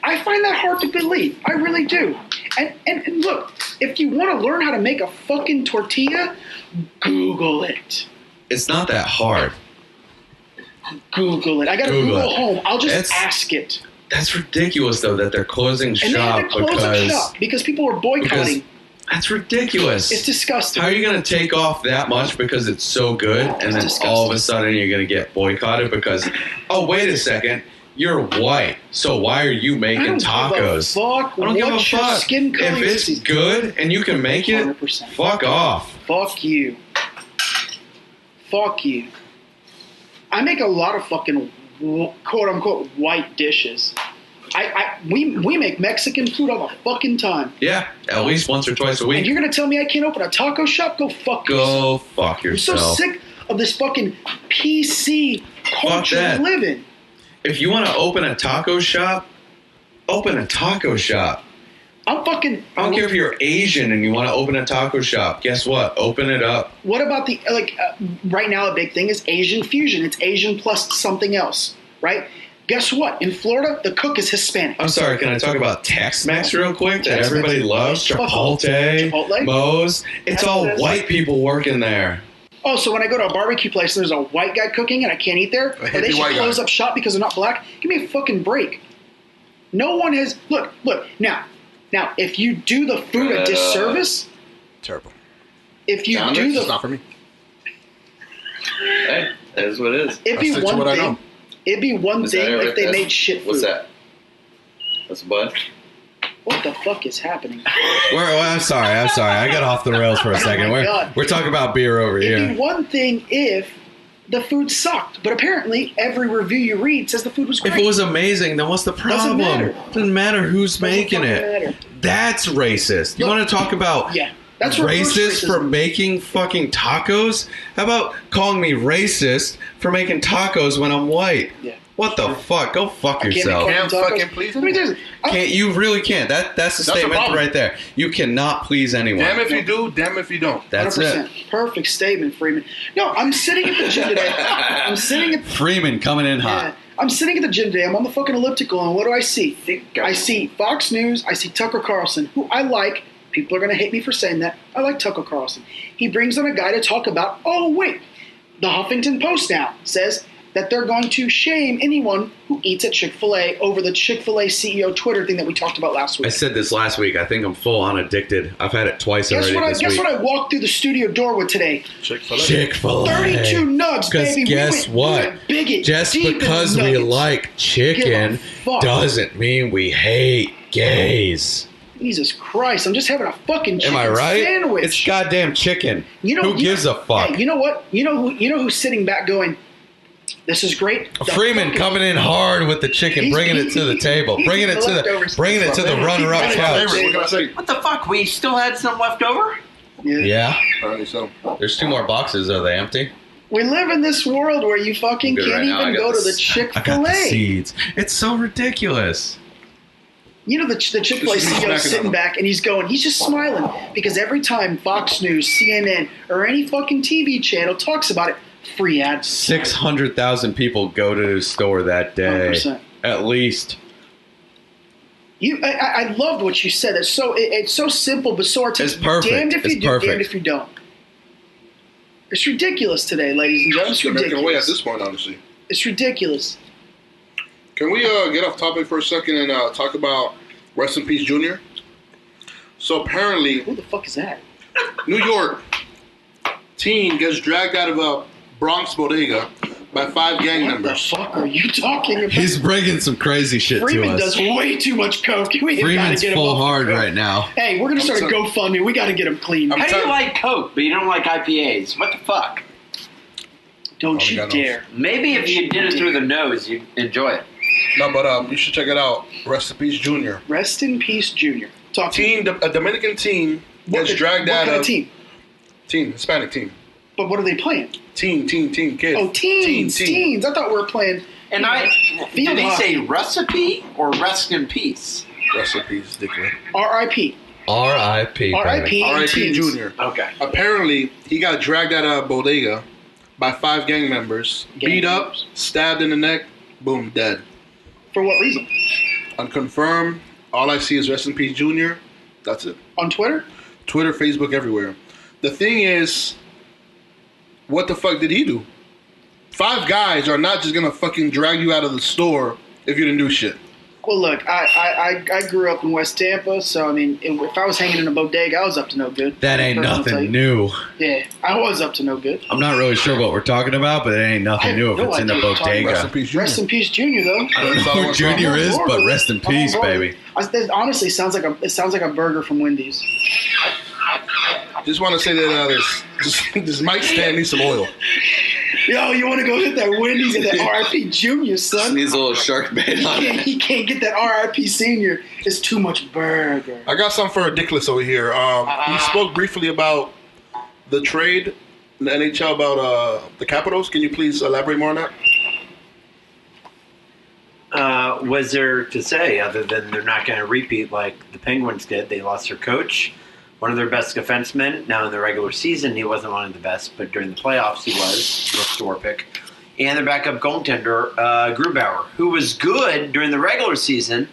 I find that hard to believe. I really do. And look, if you want to learn how to make a fucking tortilla, Google it. It's not that hard. Google it. I got a Google Google it. Home. I'll just It's- ask it. That's ridiculous, though, that they're closing And they shop had to close because... up shop because people were boycotting. That's ridiculous. It's disgusting. How are you going to take off that much because it's so good, and then disgusting. all of a sudden you're going to get boycotted because, oh, wait a second, you're white, so why are you making I don't tacos? give a fuck I don't give a what your fuck. skin color If is. it's good and you can make it, 100%. fuck off. Fuck you. Fuck you. I make a lot of fucking quote unquote white dishes. We make Mexican food all the fucking time. Yeah, at least once or twice a And week. you're gonna tell me I can't open a taco shop? Go fuck yourself. Go fuck I'm so yourself. sick of this fucking PC culture that. we live in. If you want to open a taco shop, open a taco shop. I'm fucking. I don't care if you're Asian and you want to open a taco shop. Guess what? Open it up. What about the right now? A big thing is Asian fusion. It's Asian plus something else, right? Guess what? In Florida, the cook is Hispanic. I'm sorry, can I talk about Tex-Mex real quick that Tex-Mex. everybody loves? Chipotle, Moe's. It's all white people working there. Oh, so when I go to a barbecue place, there's a white guy cooking and I can't eat there? A Or they hippie should white close guy. up shop because they're not black? Give me a fucking break. No one has... Look. Now, if you do the food a disservice, Terrible. if you Sound do it? the... It's not for me. Hey, that is what it is. It'd I be stick to one what I thing. know. It'd be one Is that thing it if right they there? made shit food. What's that? That's a bud. What the fuck is happening? I'm sorry. I got off the rails for a second. my God. We're talking about beer over It'd here. be one thing if the food sucked, but apparently every review you read says the food was great. If it was amazing, then what's the problem? matter. Doesn't matter who's Doesn't making fucking it. matter. That's racist. You Look, want to talk about Yeah, that's reverse racist for racism. making fucking tacos? How about calling me racist for making tacos when I'm white? Yeah. What the fuck? Go fuck yourself. Can't fucking please me. Can't you really can't? That's the statement right there. You cannot please anyone. Damn if you do, damn if you don't. That's 100%. it. Perfect statement, Freeman. No, I'm sitting at the gym today. Freeman coming in hot. Yeah, I'm sitting at the gym today. I'm on the fucking elliptical, and what do I see? I see Fox News. I see Tucker Carlson, who I like. People are going to hate me for saying that. I like Tucker Carlson. He brings on a guy to talk about, the Huffington Post now says that they're going to shame anyone who eats at Chick-fil-A over the Chick-fil-A CEO Twitter thing that we talked about last week. I said this last week. I think I'm full on addicted. I've had it twice already this week. Guess what I walked through the studio door with today? Chick-fil-A. 32 nugs, baby. Guess what? Just because we like chicken doesn't mean we hate gays. Jesus Christ, I'm just having a fucking chicken sandwich. It's goddamn chicken. Who gives a fuck? Hey, you know what? You know who's sitting back going, this is great. Freeman coming in hard with the chicken, bringing it to the table, bringing it to the runner-up couch. What the fuck? We still had some left over? Yeah. Apparently so. There's 2 more boxes. Are they empty? We live in this world where you fucking can't even go to the Chick-fil-A. I got the seeds. It's so ridiculous. You know, the Chick-fil-A CEO is sitting back and he's just smiling because every time Fox News, CNN, or any fucking TV channel talks about it, free ads. 600,000 people go to the store that day. 100%. At least. I loved what you said. It's so simple but so articulate. It's perfect. Damned if you do, damned if you don't. It's ridiculous today, ladies and gentlemen. It's ridiculous. Making away at this point, honestly. It's ridiculous. Can we get off topic for a second and talk about Rest in Peace Jr.? So apparently, who the fuck is that? New York teen gets dragged out of a Bronx bodega by 5 gang members. What the fuck are you talking about? He's bringing some crazy shit Freeman to us. does way too much coke. Freeman's full hard right now. Hey, we're going to start a GoFundMe. We got to get him clean. How do you like coke, but you don't like IPAs? What the fuck? Don't you dare. Maybe if you did it through the nose, you'd enjoy it. No, but you should check it out. Rest in Peace Jr. Rest in Peace Jr. Talk to me. A Dominican teen gets dragged out of... What kind of team? Team, Hispanic team. But what are they playing? Teen, kids. Oh, teens. I thought we were playing... And did he say recipe or rest in peace? Rest in peace, Dickler. R.I.P. R.I.P. R.I.P. Jr. Okay. Apparently, he got dragged out of a bodega by 5 gang members, beat up, stabbed in the neck, boom, dead. For what reason? Unconfirmed. All I see is Rest in Peace Jr. That's it. On Twitter? Twitter, Facebook, everywhere. The thing is, what the fuck did he do? 5 guys are not just gonna fucking drag you out of the store if you didn't do shit. Well, look, I grew up in West Tampa, so I mean, if I was hanging in a bodega, I was up to no good. That ain't nothing new. Yeah, I was up to no good. I'm not really sure what we're talking about, but it ain't nothing new if it's in the bodega. Rest in Peace Jr. Though. I don't know who Junior is, but rest in peace, baby. Honestly, it sounds like a burger from Wendy's. Just want to say that this mic stand needs some oil. Yo, you want to go hit that Wendy's and that R.I.P. Junior, son? Just needs a little shark bait on it. He can't get that R.I.P. Senior. It's too much burger. I got something for Ridiculous over here. He spoke briefly about the trade in the NHL about the Capitals. Can you please elaborate more on that? Was there to say other than they're not going to repeat like the Penguins did? They lost their coach, one of their best defensemen. Now in the regular season, he wasn't one of the best, but during the playoffs, he was. Brooks Orpik. And their backup goaltender, Grubauer, who was good during the regular season,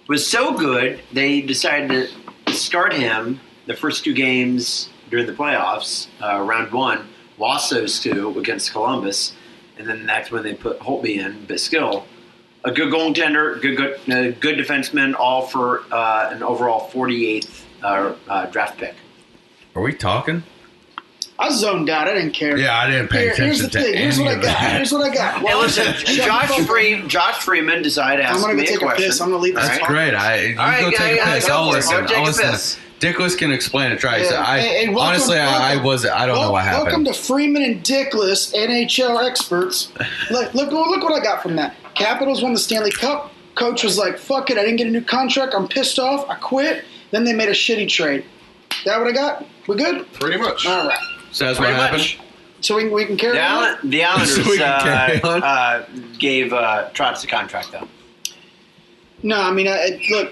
was so good they decided to start him the first 2 games during the playoffs, round 1, lost those 2 against Columbus, and then that's when they put Holtby in, but still, a good goaltender, good defenseman, all for an overall 48th draft pick. Are we talking? I zoned out. I didn't care. Yeah, I didn't pay attention to any of that. Here's what I got. Hey, listen, Josh Freeman decided to ask me a question. I'm going to take a piss. I'm going to leave this. That's great. Go take a piss. I'll listen. Dickless can explain it. Try. Honestly, I don't know what happened. Welcome to Freeman and Dickless, NHL experts. Look what I got from that. Capitals won the Stanley Cup. Coach was like, fuck it, I didn't get a new contract. I'm pissed off. I quit. Then they made a shitty trade. That what I got? We good? Pretty much. All right. So that's what happened? So we can carry on? The Islanders So we can carry on? gave Trotz a contract, though. No, I mean,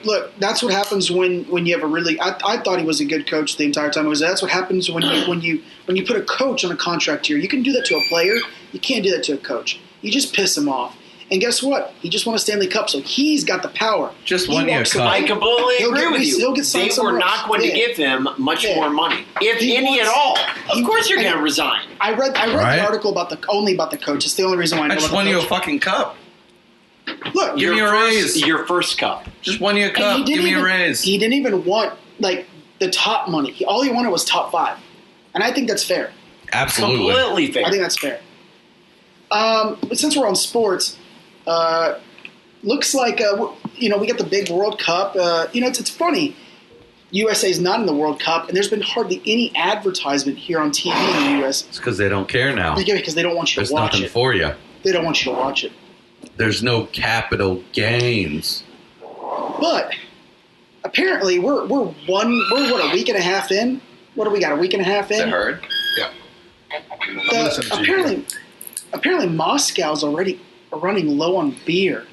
look. That's what happens when you have a really. I thought he was a good coach the entire time. That's what happens when you put a coach on a contract here. You can do that to a player. You can't do that to a coach. You just piss him off. And guess what? He just won a Stanley Cup, so he's got the power. Just won you a cup. I completely agree with you. He'll get they were not going to give him much more money, if any at all. Of course, you're going to resign. I read the article about the coach. It's the only reason why I know just about won the you a coach. fucking cup. Look, Give me a raise. Your first cup. Just won you a cup. Give me a raise. He didn't even want the top money. All he wanted was top 5, and I think that's fair. Absolutely. Completely fair. I think that's fair. But since we're on sports, looks like we got the big World Cup. It's funny. USA's not in the World Cup, and there's been hardly any advertisement here on TV in the US. It's because they don't care now. Because they don't want you There's to watch nothing it. for you. They don't want you to watch it. There's no capital gains. But apparently, we're a week and a half in. What do we got? A week and a half in. Is it heard? Yeah. Apparently, Moscow's already running low on beer.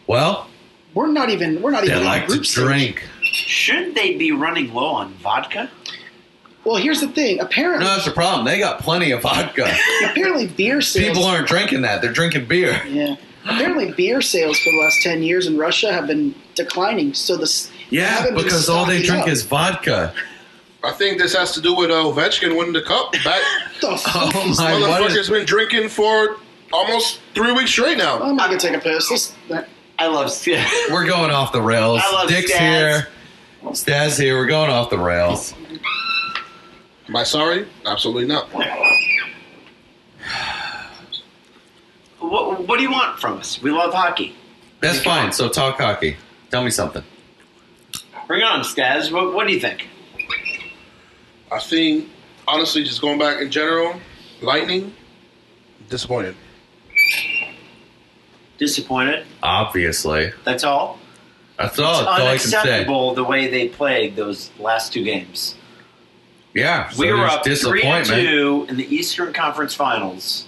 Well, We're not even they in like to group stage. drink. Shouldn't they be running low on vodka? Well, here's the thing. Apparently, No, that's the problem. They got plenty of vodka. apparently beer sales. People aren't drinking that. They're drinking beer. Yeah. Apparently, beer sales for the last 10 years in Russia have been declining. So Yeah, haven't been because all they stocking drink up. is vodka. I think this has to do with Ovechkin winning the cup. Back, The fuck? Oh my! What motherfucker's is, been drinking for almost 3 weeks straight now. I'm not gonna take a piss. I love Staz. we're going off the rails. I love Dick's Staz. here. Staz here. We're going off the rails. Am I sorry? Absolutely not. What do you want from us? We love hockey. That's fine. So talk hockey. Tell me something. Bring it on, Staz. What do you think? I think, honestly, just going back in general, Lightning, disappointed. Disappointed? Obviously. That's all? That's all. It's That's all I can say. unacceptable the way they played those last 2 games. Yeah. So We were there's up disappointment. 3-2 in the Eastern Conference Finals,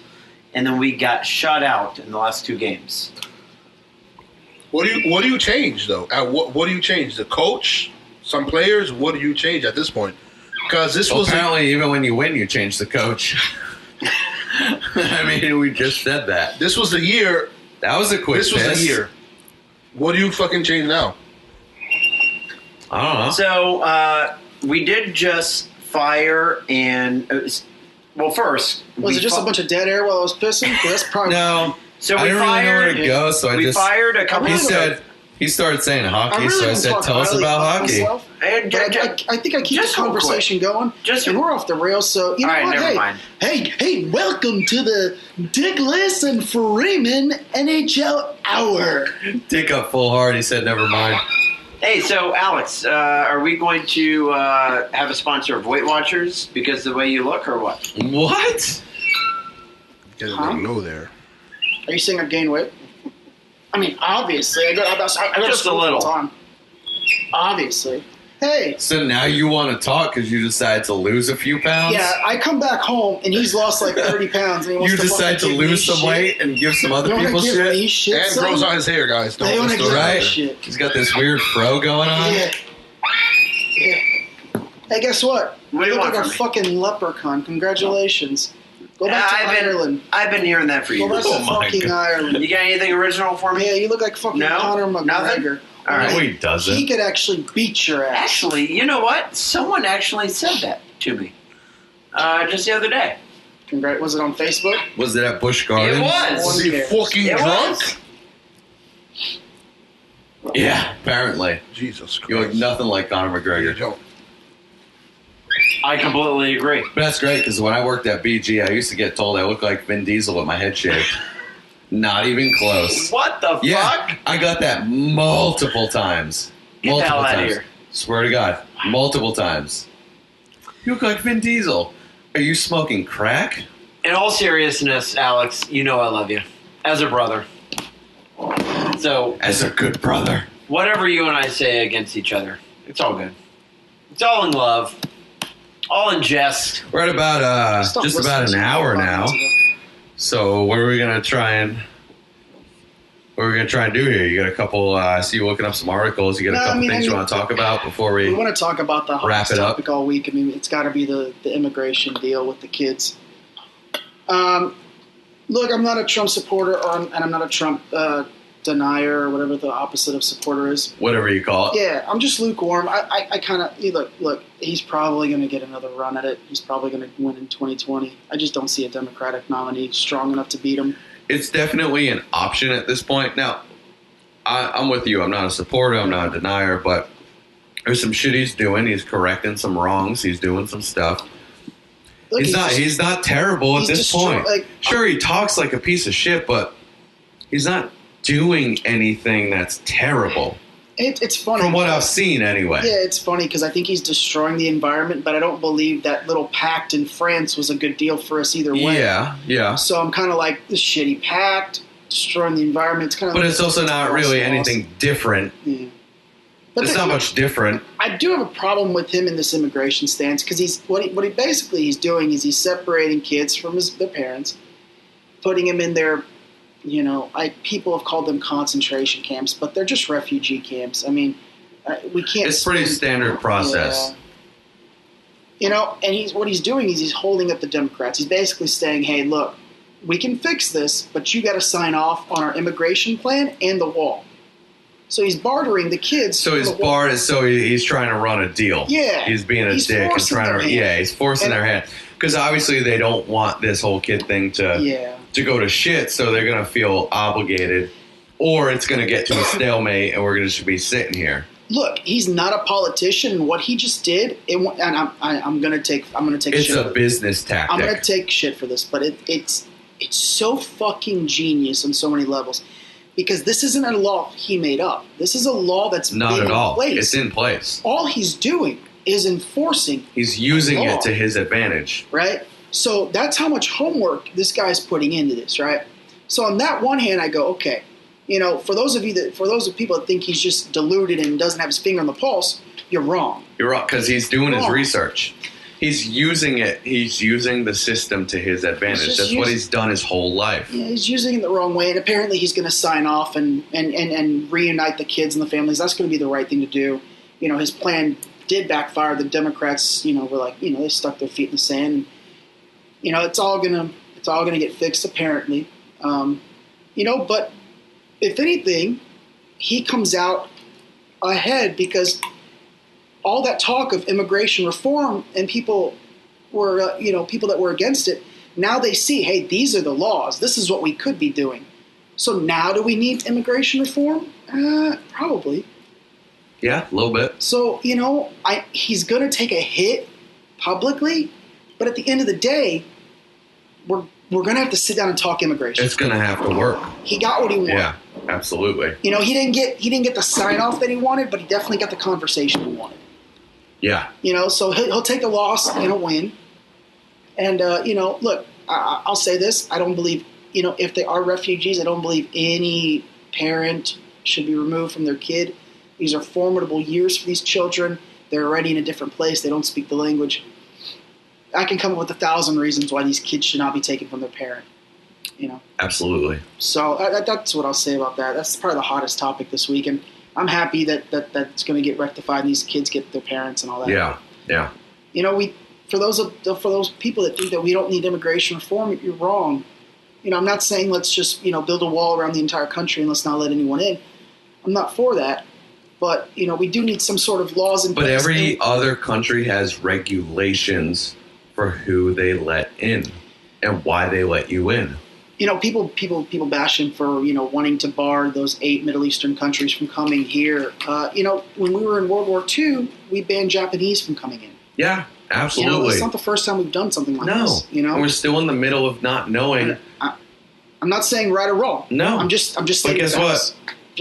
and then we got shut out in the last 2 games. What do you change though? What do you change? The coach, some players. What do you change at this point? Because this Well, was apparently, even when you win, you change the coach. I mean, we just said that. this was the year. That was a quick This was piss. the year. What do you fucking change now? I don't know. So we did just fire and first Was we it just fi- a bunch of dead air while I was pissing? 'Cause that's probably No. So I we didn't really know where fired. to go, so I we just. fired a couple. He of said. He started saying hockey, so I don't said, talk "Tell us highly about of hockey." myself, And but I think I keep just the real quick. conversation going. Just- and we're off the rails. So you know All right, what? never mind. Hey, welcome to the Dickless and Freeman NHL Hour. Dick up full hard. He said, "Never mind." Hey, so Alex, are we going to have a sponsor of Weight Watchers because of the way you look, or what? What? Get a Huh? little low there. Are you saying I've gained weight? I mean, obviously. I go Just to school a little. full time. Obviously. Hey. So now you want to talk because you decided to lose a few pounds? Yeah, I come back home and he's lost like 30 pounds. And he wants You to decide to fucking give me lose some shit. weight and give some other They wanna people give shit? me shit, And son. grows out his hair, guys. They wanna give me Right? shit. He's got this weird fro going on. Yeah. Hey, guess what? What do you look want like a from me? fucking leprechaun. Congratulations. Go back to Ireland. I've been hearing that for Go back years. to Oh my fucking God. Ireland. You got anything original for me? Yeah, you look like fucking No? Conor Nothing? McGregor. All right. No, he He doesn't. could actually beat your ass. Actually, you know what? Someone actually said that to me just the other day. Was it on Facebook? Was it at Busch Gardens? It was. Was he cares. fucking It drunk? was. Yeah, apparently. Jesus Christ. You look nothing like Conor You McGregor. don't. I completely agree. But that's great because when I worked at BG, I used to get told I looked like Vin Diesel with my head shaved. Not even close. What the Yeah, fuck? I got that multiple times. Get the Multiple hell outta times. here. Swear to God, multiple times. You look like Vin Diesel. Are you smoking crack? In all seriousness, Alex, you know I love you. As a brother. So, As a good brother. whatever you and I say against each other, it's all good. It's all in love. All in jest. We're at about Stop just about listening an to me. hour now. So what are we gonna try and do here? You got a couple. See, you looking up some articles. You got a couple things you want to talk about before We we want to talk about the wrap hottest it up. topic all week. I mean, it's got to be the immigration deal with the kids. Look, I'm not a Trump supporter, and I'm not a Trump denier, or whatever the opposite of supporter is. whatever you call it. Yeah, I'm just lukewarm. I kind of look. He's probably going to get another run at it. He's probably going to win in 2020. I just don't see a Democratic nominee strong enough to beat him. It's definitely an option at this point. Now, I'm with you. I'm not a supporter. I'm not a denier. But there's some shit he's doing. He's correcting some wrongs. He's doing some stuff. Look, He's not terrible at this point. Sure, he talks like a piece of shit, but he's not doing anything that's terrible. It's funny. From what I've seen, anyway. Yeah, it's funny because I think he's destroying the environment, but I don't believe that little pact in France was a good deal for us either way. Yeah. So I'm kind of like, this shitty pact, destroying the environment. It's kind of. But it's also not really anything different. Yeah. But It's not much different. I do have a problem with him in this immigration stance because he's basically doing is he's separating kids from their parents, putting them in their, people have called them concentration camps, but they're just refugee camps. I mean, we can't. It's pretty standard process. Yeah. And what he's doing is he's holding up the Democrats. He's basically saying, "Hey, look, we can fix this, but you got to sign off on our immigration plan and the wall." So he's bartering the kids. So he's trying to run a deal. Yeah. He's being a dick and trying to. Yeah, he's forcing their hand because obviously they don't want this whole kid thing to go to shit. So they're gonna feel obligated, or it's gonna get to a stalemate, and we're gonna just be sitting here. Look, he's not a politician. And what he just did, and I'm gonna take. It's shit a business tactic. I'm gonna take shit for this, but it's so fucking genius on so many levels. Because this isn't a law he made up. This is a law that's not been at all. in place. It's in place. All he's doing is enforcing. He's using it to his advantage. Right? So that's how much homework this guy's putting into this, right? So on that one hand, I go, okay, for those people that think he's just deluded and doesn't have his finger on the pulse, you're wrong. You're wrong because he's doing his research. He's using it. He's using the system to his advantage. That's what he's done his whole life. Yeah, he's using it the wrong way, and apparently he's going to sign off and reunite the kids and the families. That's going to be the right thing to do. His plan did backfire. The Democrats, were like, they stuck their feet in the sand. It's all gonna get fixed apparently. But if anything, he comes out ahead because all that talk of immigration reform and people that were against it, now they see, hey, these are the laws. This is what we could be doing. So now do we need immigration reform? Probably. Yeah, a little bit. So, he's going to take a hit publicly, but at the end of the day, we're going to have to sit down and talk immigration. It's going to have to work. He got what he wanted. Yeah, absolutely. He didn't get the sign off that he wanted, but he definitely got the conversation he wanted. Yeah. So he'll take the loss and he'll win. And, look, I'll say this. I don't believe, if they are refugees, I don't believe any parent should be removed from their kid. These are formidable years for these children. They're already in a different place. They don't speak the language. I can come up with 1,000 reasons why these kids should not be taken from their parent. Absolutely. So that's what I'll say about that. That's probably the hottest topic this week. And I'm happy that it's going to get rectified and these kids get their parents and all that. Yeah. For those people that think that we don't need immigration reform, you're wrong. I'm not saying let's just build a wall around the entire country and let's not let anyone in. I'm not for that. But we do need some sort of laws in place. But every other country has regulations for who they let in and why they let you in. People bash him for wanting to bar those 8 Middle Eastern countries from coming here. When we were in World War II, we banned Japanese from coming in. Yeah, absolutely. It's not the first time we've done something like this. And we're still in the middle of not knowing. I'm not saying right or wrong. No, I'm just saying. But guess what?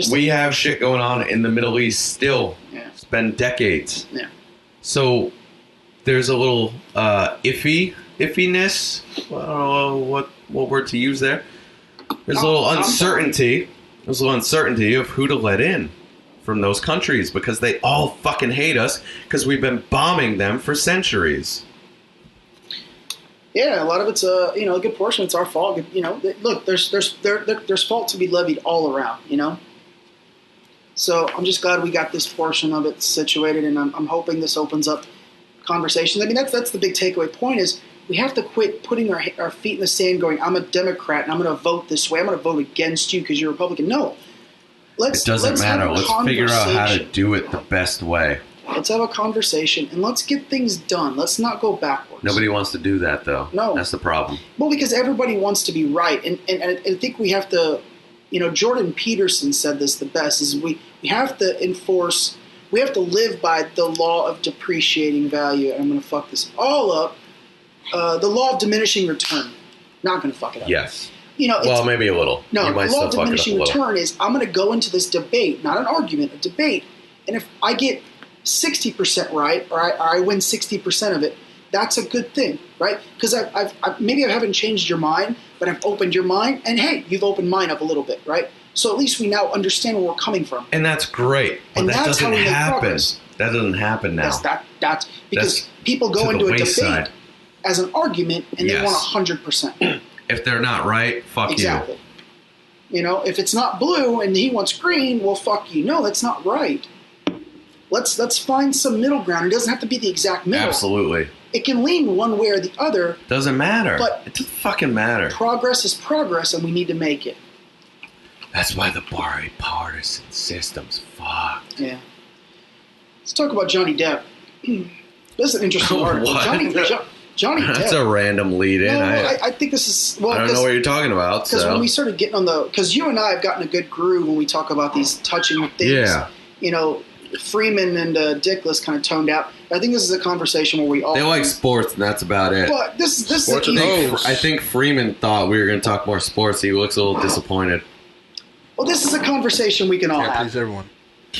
We have shit going on in the Middle East still. Yeah. It's been decades. Yeah. So there's a little iffiness. I don't know what word to use there. There's a little uncertainty. There's a little uncertainty of who to let in from those countries because they all fucking hate us because we've been bombing them for centuries. Yeah, a lot of it's a good portion. It's our fault. Look, there's fault to be levied all around. So I'm just glad we got this portion of it situated, and I'm hoping this opens up conversations. I mean, that's the big takeaway point is we have to quit putting our feet in the sand going, I'm a Democrat and I'm going to vote this way. I'm going to vote against you because you're a Republican. No. It doesn't matter. Let's figure out how to do it the best way. Let's have a conversation and let's get things done. Let's not go backwards. Nobody wants to do that, though. No. That's the problem. Well, because everybody wants to be right. And I think we have to, Jordan Peterson said this the best, is we have to enforce, we have to live by the law of depreciating value. And I'm going to fuck this all up. The law of diminishing return. Not going to fuck it up. Yes. Well, maybe a little. No, you might the law of still fuck it up diminishing a little. return is I'm going to go into this debate, not an argument, a debate. And if I get 60% right, or I win 60% of it, that's a good thing, right? Because maybe I haven't changed your mind, but I've opened your mind, and hey, you've opened mine up a little bit, right? So at least we now understand where we're coming from. And that's great. But and that that's doesn't how we make happen. progress. That doesn't happen now. That's because people go into a debate as an argument, and they want 100%. If they're not right, fuck exactly. If it's not blue and he wants green, well, fuck you. No, that's not right. Let's find some middle ground. It doesn't have to be the exact middle. Absolutely. It can lean one way or the other. Doesn't matter. But it doesn't fucking matter. Progress is progress, and we need to make it. That's why the bipartisan system's fucked. Yeah. Let's talk about Johnny Depp. This is an interesting article. Johnny Depp. That's a random lead-in. No, I think this is... Well, I don't know what you're talking about. Because when we started getting on the... Because you and I have gotten a good groove when we talk about these touching things. Yeah. Freeman and Dickless kind of toned out. I think this is a conversation where we all... They like sports, and that's about it. But this is... I think Freeman thought we were going to talk more sports. He looks a little disappointed. Well, this is a conversation we can all have. Please everyone.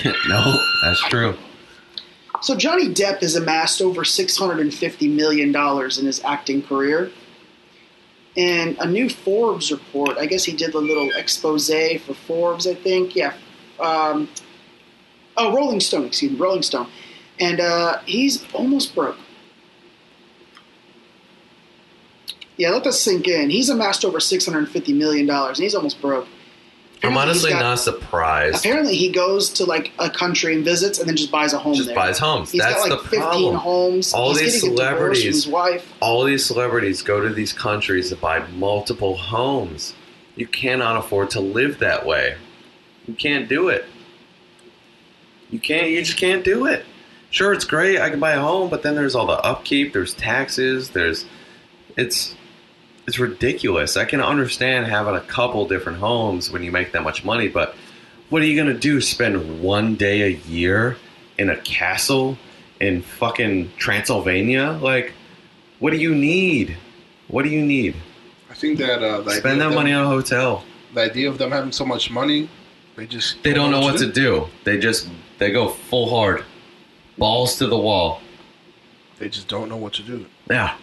No, that's true. So Johnny Depp has amassed over $650 million in his acting career. And a new Forbes report, I guess he did a little expose for Forbes, I think. Yeah. Rolling Stone. And he's almost broke. Yeah, let that sink in. He's amassed over $650 million, and he's almost broke. I'm honestly not surprised. Apparently, he goes to like a country and visits, and then just buys a home there. Just buys homes. He's That's got like the 15 problem. homes. All He's these getting a divorce from his wife. All these celebrities go to these countries to buy multiple homes. You cannot afford to live that way. You can't do it. You just can't do it. Sure, it's great. I can buy a home, but then there's all the upkeep. There's taxes. It's ridiculous. I can understand having a couple different homes when you make that much money, but what are you going to do? Spend one day a year in a castle in fucking Transylvania? Like, what do you need? What do you need? I think that spend that money on a hotel. The idea of them having so much money, they don't know what to do. They go full hard, balls to the wall. They just don't know what to do. Yeah.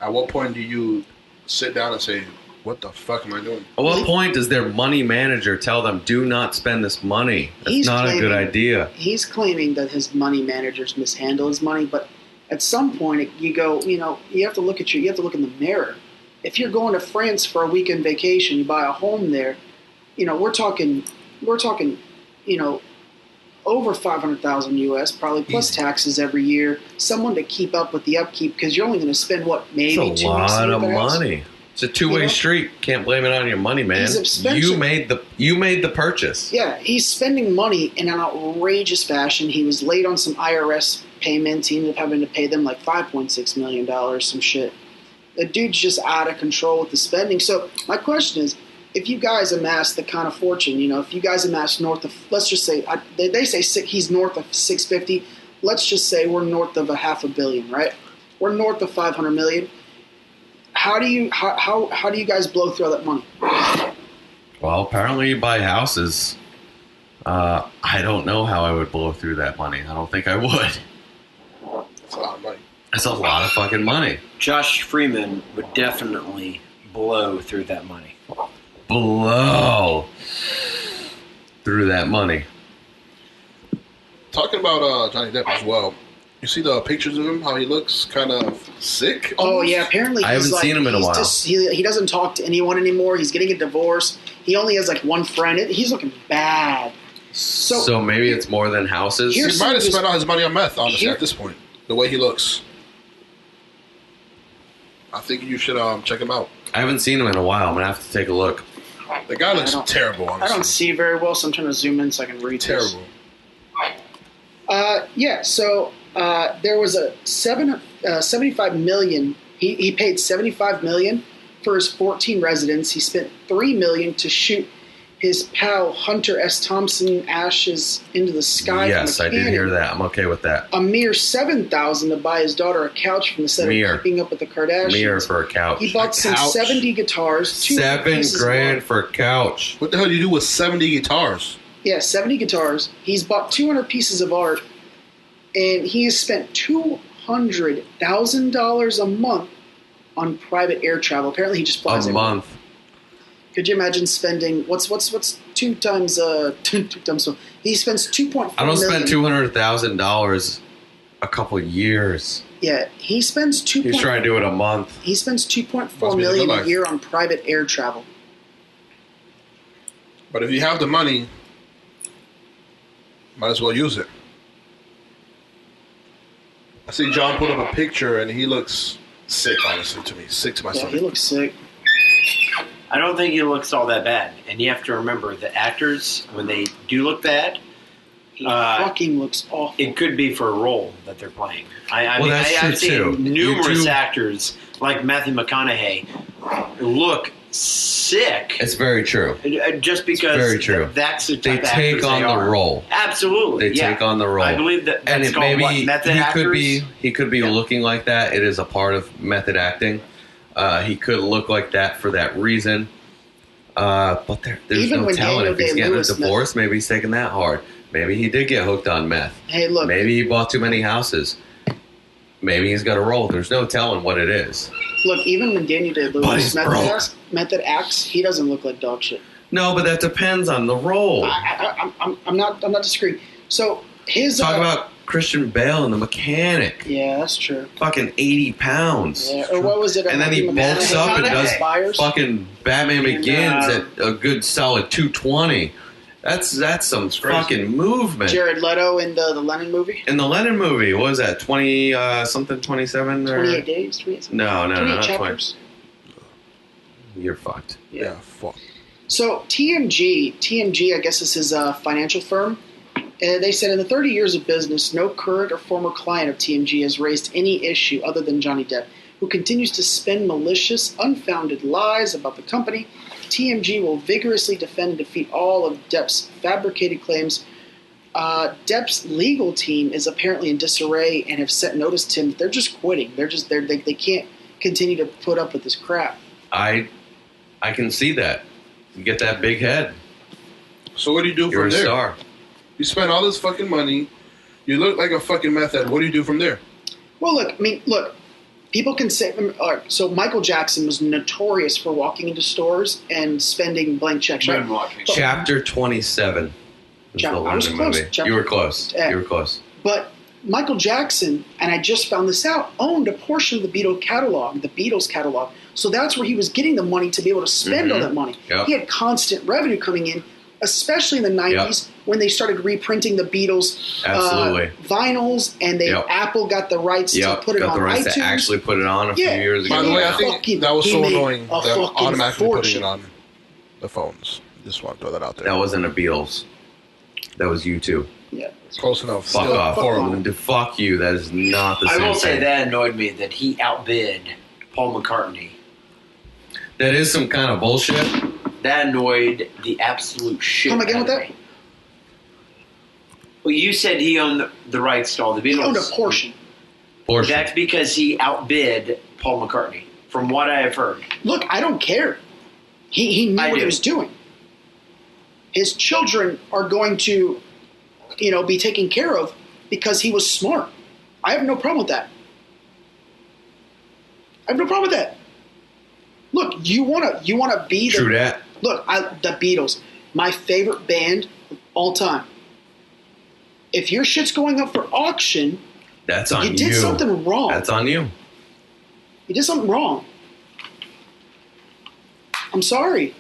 At what point do you sit down and say, what the fuck am I doing? At what point does their money manager tell them, do not spend this money? That's not a good idea. He's claiming that his money managers mishandle his money, but at some point you go, you have to look in the mirror. If you're going to France for a weekend vacation, you buy a home there, we're talking, over $500,000 US, probably plus taxes every year. Someone to keep up with the upkeep because you're only going to spend maybe 2 weeks. It's a lot of money. It's a two-way street. Can't blame it on your money, man. You made the purchase. Yeah, he's spending money in an outrageous fashion. He was late on some IRS payments. He ended up having to pay them like $5.6 million, some shit. The dude's just out of control with the spending. So my question is, if you guys amass the kind of fortune, if you guys amass north of, let's just say, they say he's north of 650. Let's just say we're north of $500 million, right? We're north of 500 million. How do you guys blow through all that money? Well, apparently you buy houses. I don't know how I would blow through that money. I don't think I would. That's a lot of money. That's a lot of fucking money. Josh Freeman would definitely blow through that money. Blow through that money. Talking about Johnny Depp as well, You see the pictures of him? How he looks kind of sick? Oh almost? yeah, apparently I haven't seen him in a he's while. He doesn't talk to anyone anymore. He's getting a divorce. He only has like one friend. He's looking bad. So maybe it's more than houses. He Here's might have some- spent all his money on meth, honestly, Here- at this point. The way he looks. I think you should check him out. I haven't seen him in a while. I'm gonna have to take a look. The guy looks I don't- terrible, honestly. I don't see very well, so I'm trying to zoom in so I can read this. Terrible. So there was a 75 million. He paid 75 million for his 14 residents. He spent 3 million to shoot his pal Hunter S. Thompson ashes into the sky. Yes, from a I did cannon. hear that. I'm okay with that. A mere 7,000 to buy his daughter a couch from the set Mere. of Keeping Up with the Kardashians. Mirror for a couch. He bought some couch. 70 guitars. 200 pieces of $7,000 art. for a couch. What the hell do you do with 70 guitars? Yeah, 70 guitars. He's bought 200 pieces of art, and he has spent $200,000 a month on private air travel. Apparently, he just flies A everywhere. month. Could you imagine spending what's 2 times 2 times? So he spends 2.4 I don't million. spend $200,000 a couple years. Yeah, he spends 2. He's trying to do it a month. He spends 2.4 Must be the million good a life. year on private air travel. But if you have the money, might as well use it. I see John put up a picture and he looks sick, honestly, to me. Sick to my Yeah, stomach. he looks sick. I don't think he looks all that bad. And you have to remember, the actors, when they do look bad, He fucking looks awful. it could be for a role that they're playing. Well, mean, that's I've true, too. seen numerous You do- actors, like Matthew McConaughey, look sick. It's very true. Just because very true. That's the They type of take actors on they the are. role. Absolutely. They yeah. take on the role. I believe that And that's it called maybe what, method he actors? could be Yeah. looking like that. It is a part of method acting. He could look like that for that reason. But there's Even no when telling Daniel if he's getting a Day-Lewis divorce. Maybe he's taking that hard. Maybe he did get hooked on meth. Hey, look. Maybe he bought too many houses. Maybe he's got a role. There's no telling what it is. Look, even when Daniel But Day-Lewis he's broke. method acts, he doesn't look like dog shit. No, but that depends on the role. I'm not disagreeing. So his Talk about Christian Bale and the mechanic. yeah, that's true. Fucking 80 pounds. Yeah, or what was it? And then he bulks up and does Spires? fucking Batman And, Begins at a good solid 220. That's some fucking movement. Jared Leto in the Lennon movie. In the Lennon movie, what was that? 20 something 27 or 28 days. 28 something. No, 28 not 20. chapters. You're fucked. Yeah, fuck. So TMG, I guess is his financial firm. They said in the 30 years of business, no current or former client of TMG has raised any issue other than Johnny Depp, who continues to spin malicious, unfounded lies about the company. TMG will vigorously defend and defeat all of Depp's fabricated claims. Depp's legal team is apparently in disarray and have sent notice to him that they're just quitting. They can't continue to put up with this crap. I can see that. You get that big head. So what do you do You're from a there? star. You spend all this fucking money. You look like a fucking meth head. What do you do from there? Well, look. People can say, so Michael Jackson was notorious for walking into stores and spending blank checks, right? Moonwalking. Chapter 27. is the I was Lennon close. movie. Chapter- You were close. Yeah. You were close. But Michael Jackson, and I just found this out, owned a portion of the Beatles catalog. So that's where he was getting the money to be able to spend all that money. Yep. He had constant revenue coming in, especially in the 90s when they started reprinting the Beatles Absolutely. vinyls, and Apple got the rights to put it got on the rights iTunes. to actually put it on a few years ago. By the way, I Yeah. think that was so He made annoying. a Them fucking automatically fortune. putting it on the phones. Just want to throw that out there. That wasn't a Beatles. That was you2. Yeah. Close enough. Fuck Still off. horrible. Fuck you. That is not the I same will say thing. that annoyed me that he outbid Paul McCartney. That is some kind of bullshit. That annoyed the absolute shit. Come again out with of that? me. Well, you said he owned the rights to all the Beatles. He owned a portion. Portion. That's because he outbid Paul McCartney, from what I have heard. Look, I don't care. He knew I what do. he was doing. His children are going to, be taken care of because he was smart. I have no problem with that. I have no problem with that. Look, you wanna be the True that. Look, the Beatles, my favorite band of all time. If your shit's going up for auction, That's on you. You did something wrong. That's on you. You did something wrong. I'm sorry.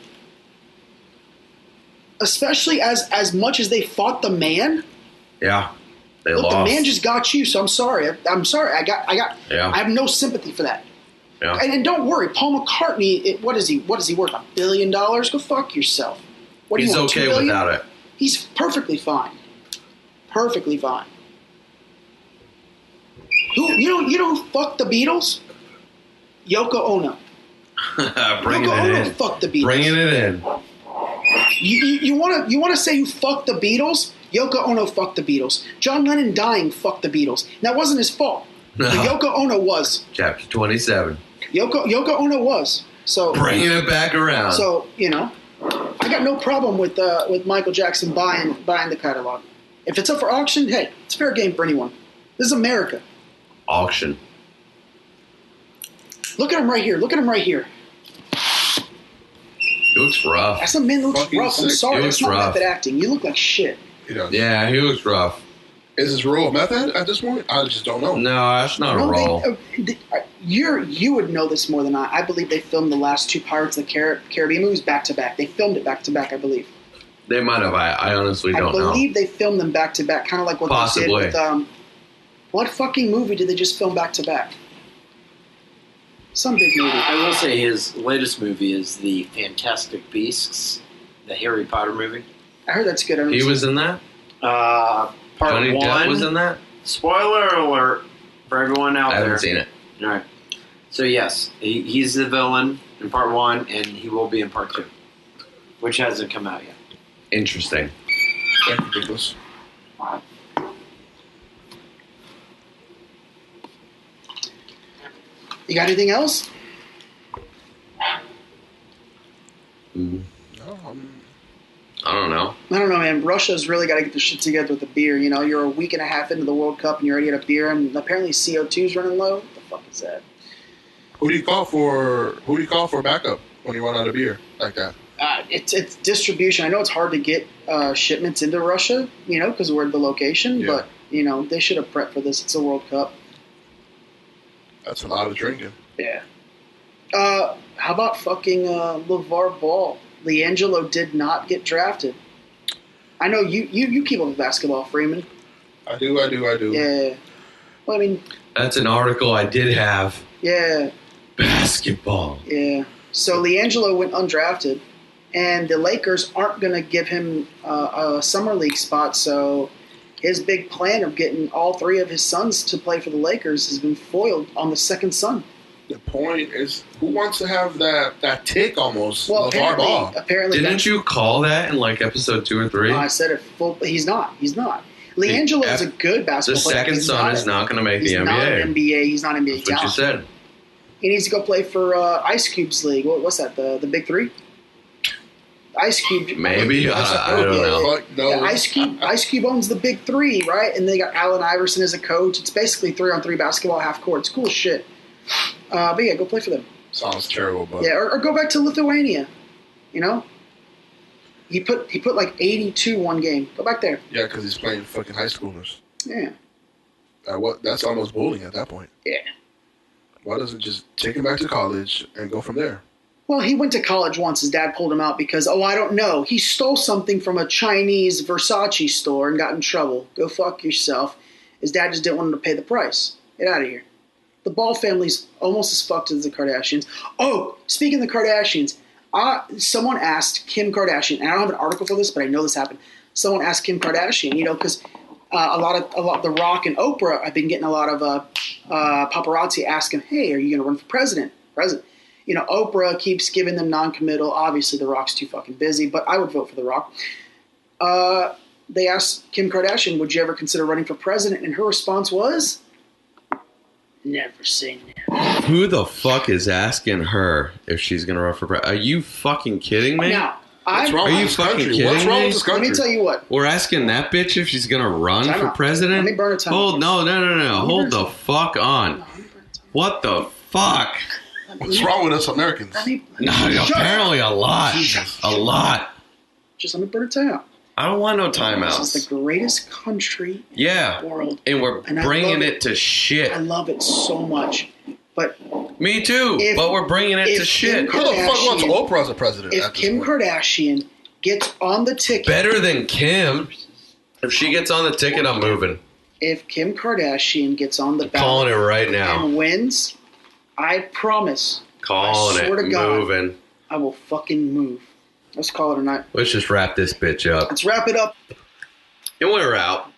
Especially as much as they fought the man. Yeah. They Look, lost. the man just got you, so I'm sorry. I'm sorry. I have no sympathy for that. Yeah. And don't worry, Paul McCartney. What is he worth? $1 billion? Go fuck yourself. What do He's you want, okay $2 billion? without it. He's perfectly fine. Perfectly fine. You know who fucked the Beatles? Yoko Ono. Bringing Yoko it Ono in. fucked the Beatles. Bringing it in. You want to say who fucked the Beatles? Yoko Ono fucked the Beatles. John Lennon dying fucked the Beatles. That wasn't his fault. No. But Yoko Ono was. Chapter 27. Yoko Ono was. So Bringing it back around. So I got no problem with Michael Jackson buying the catalog. If it's up for auction, hey, it's fair game for anyone. This is America. Auction. Look at him right here. Look at him right here. He looks rough. That's a man that looks Fucking rough. I'm sick. sorry. He That's looks not rough. method acting. You look like shit. He does. Yeah, he looks rough. Is this role method at this point? I just don't know. No, that's not a No, role. You would know this more than I. I believe they filmed the last two Pirates of the Caribbean movies back to back. They filmed it back to back, I believe. They might have. I honestly don't know. I believe they filmed them back to back, kind of like what Possibly. they did with what fucking movie did they just film back to back? Some big movie. I will say his latest movie is the Fantastic Beasts, the Harry Potter movie. I heard that's good. He was in that? Part Johnny one. Depp was in that? Spoiler alert for everyone out I there. haven't seen it. All right. So yes, he's the villain in part one, and he will be in part two, which hasn't come out yet. Interesting. Thank you, Nicholas. You got anything else? Mm. No, I don't know. I don't know, man. Russia's really got to get their shit together with the beer. You're a week and a half into the World Cup and you already had a beer, and apparently CO2's running low. What the fuck is that? Who do you call for backup when you run out of beer like that? It's distribution. I know it's hard to get shipments into Russia, because we're at the location, Yeah. but, they should have prepped for this. It's a World Cup. That's a lot of drinking. Yeah. How about fucking LeVar Ball? LiAngelo did not get drafted. I know you keep up with basketball, Freeman. I do. Yeah. Well, I mean, That's an article I did have. yeah. Basketball. Yeah. So LiAngelo went undrafted, and the Lakers aren't going to give him a summer league spot. So his big plan of getting all three of his sons to play for the Lakers has been foiled on the second son. The point is, who wants to have that tick almost? Well, LeVar Ball. apparently, Didn't you call that in like episode 2 or 3? I said it full. He's not. LiAngelo is a good The basketball player. second He's son is not going to make the He's not an NBA. NBA. He's not NBA That's what you talent. said. He needs to go play for Ice Cube's league. What's that? The Big Three? Ice Cube. Maybe? I don't know. Fuck no. Yeah, Ice Cube owns the Big Three, right? And they got Allen Iverson as a coach. It's basically 3-on-3 basketball, half court. It's cool as shit. But yeah, go play for them. Sounds terrible, but Yeah, or go back to Lithuania. He put like 82 one game. Go back there. yeah, because he's playing fucking high schoolers. Yeah. That's almost bullying at that point. Yeah. Why doesn't just take him back to college and go from there? Well, he went to college once. His dad pulled him out because, I don't know. He stole something from a Chinese Versace store and got in trouble. Go fuck yourself. His dad just didn't want him to pay the price. Get out of here. The Ball family's almost as fucked as the Kardashians. Oh, speaking of the Kardashians, someone asked Kim Kardashian, and I don't have an article for this, but I know this happened. Someone asked Kim Kardashian, because a lot The Rock and Oprah have been getting a lot of paparazzi asking, hey, are you going to run for president? Oprah keeps giving them non-committal. Obviously, The Rock's too fucking busy, but I would vote for The Rock. They asked Kim Kardashian, would you ever consider running for president? And her response was, never say never. Who the fuck is asking her if she's going to run for president? Are you fucking kidding me? Now, What's wrong Are with you this fucking country? kidding What's wrong me? with this let country? me tell you what. We're asking that bitch if she's going to run Time for out. president? Let me burn a time. Hold, no. Hold the fuck on. What the fuck? What's wrong with us Americans? No, apparently a lot. Jesus. A lot. Just let me burn it down. I don't want no This is timeouts. the greatest country Yeah. in the world. And we're And I bringing love it to shit. I love it so much. But Me too. If- but we're bringing it to if shit. Kim Who the fuck wants Kardashian- Oprah as a president? if at this Kim point? Kardashian gets on the ticket, Better than Kim. If she gets on the ticket, I'm moving. if Kim Kardashian gets on the Calling ballot it right now. and wins, I promise Calling I swear it. to God. Moving. I will fucking move. Let's call it a night. Let's just wrap this bitch up. Let's wrap it up. And we're out.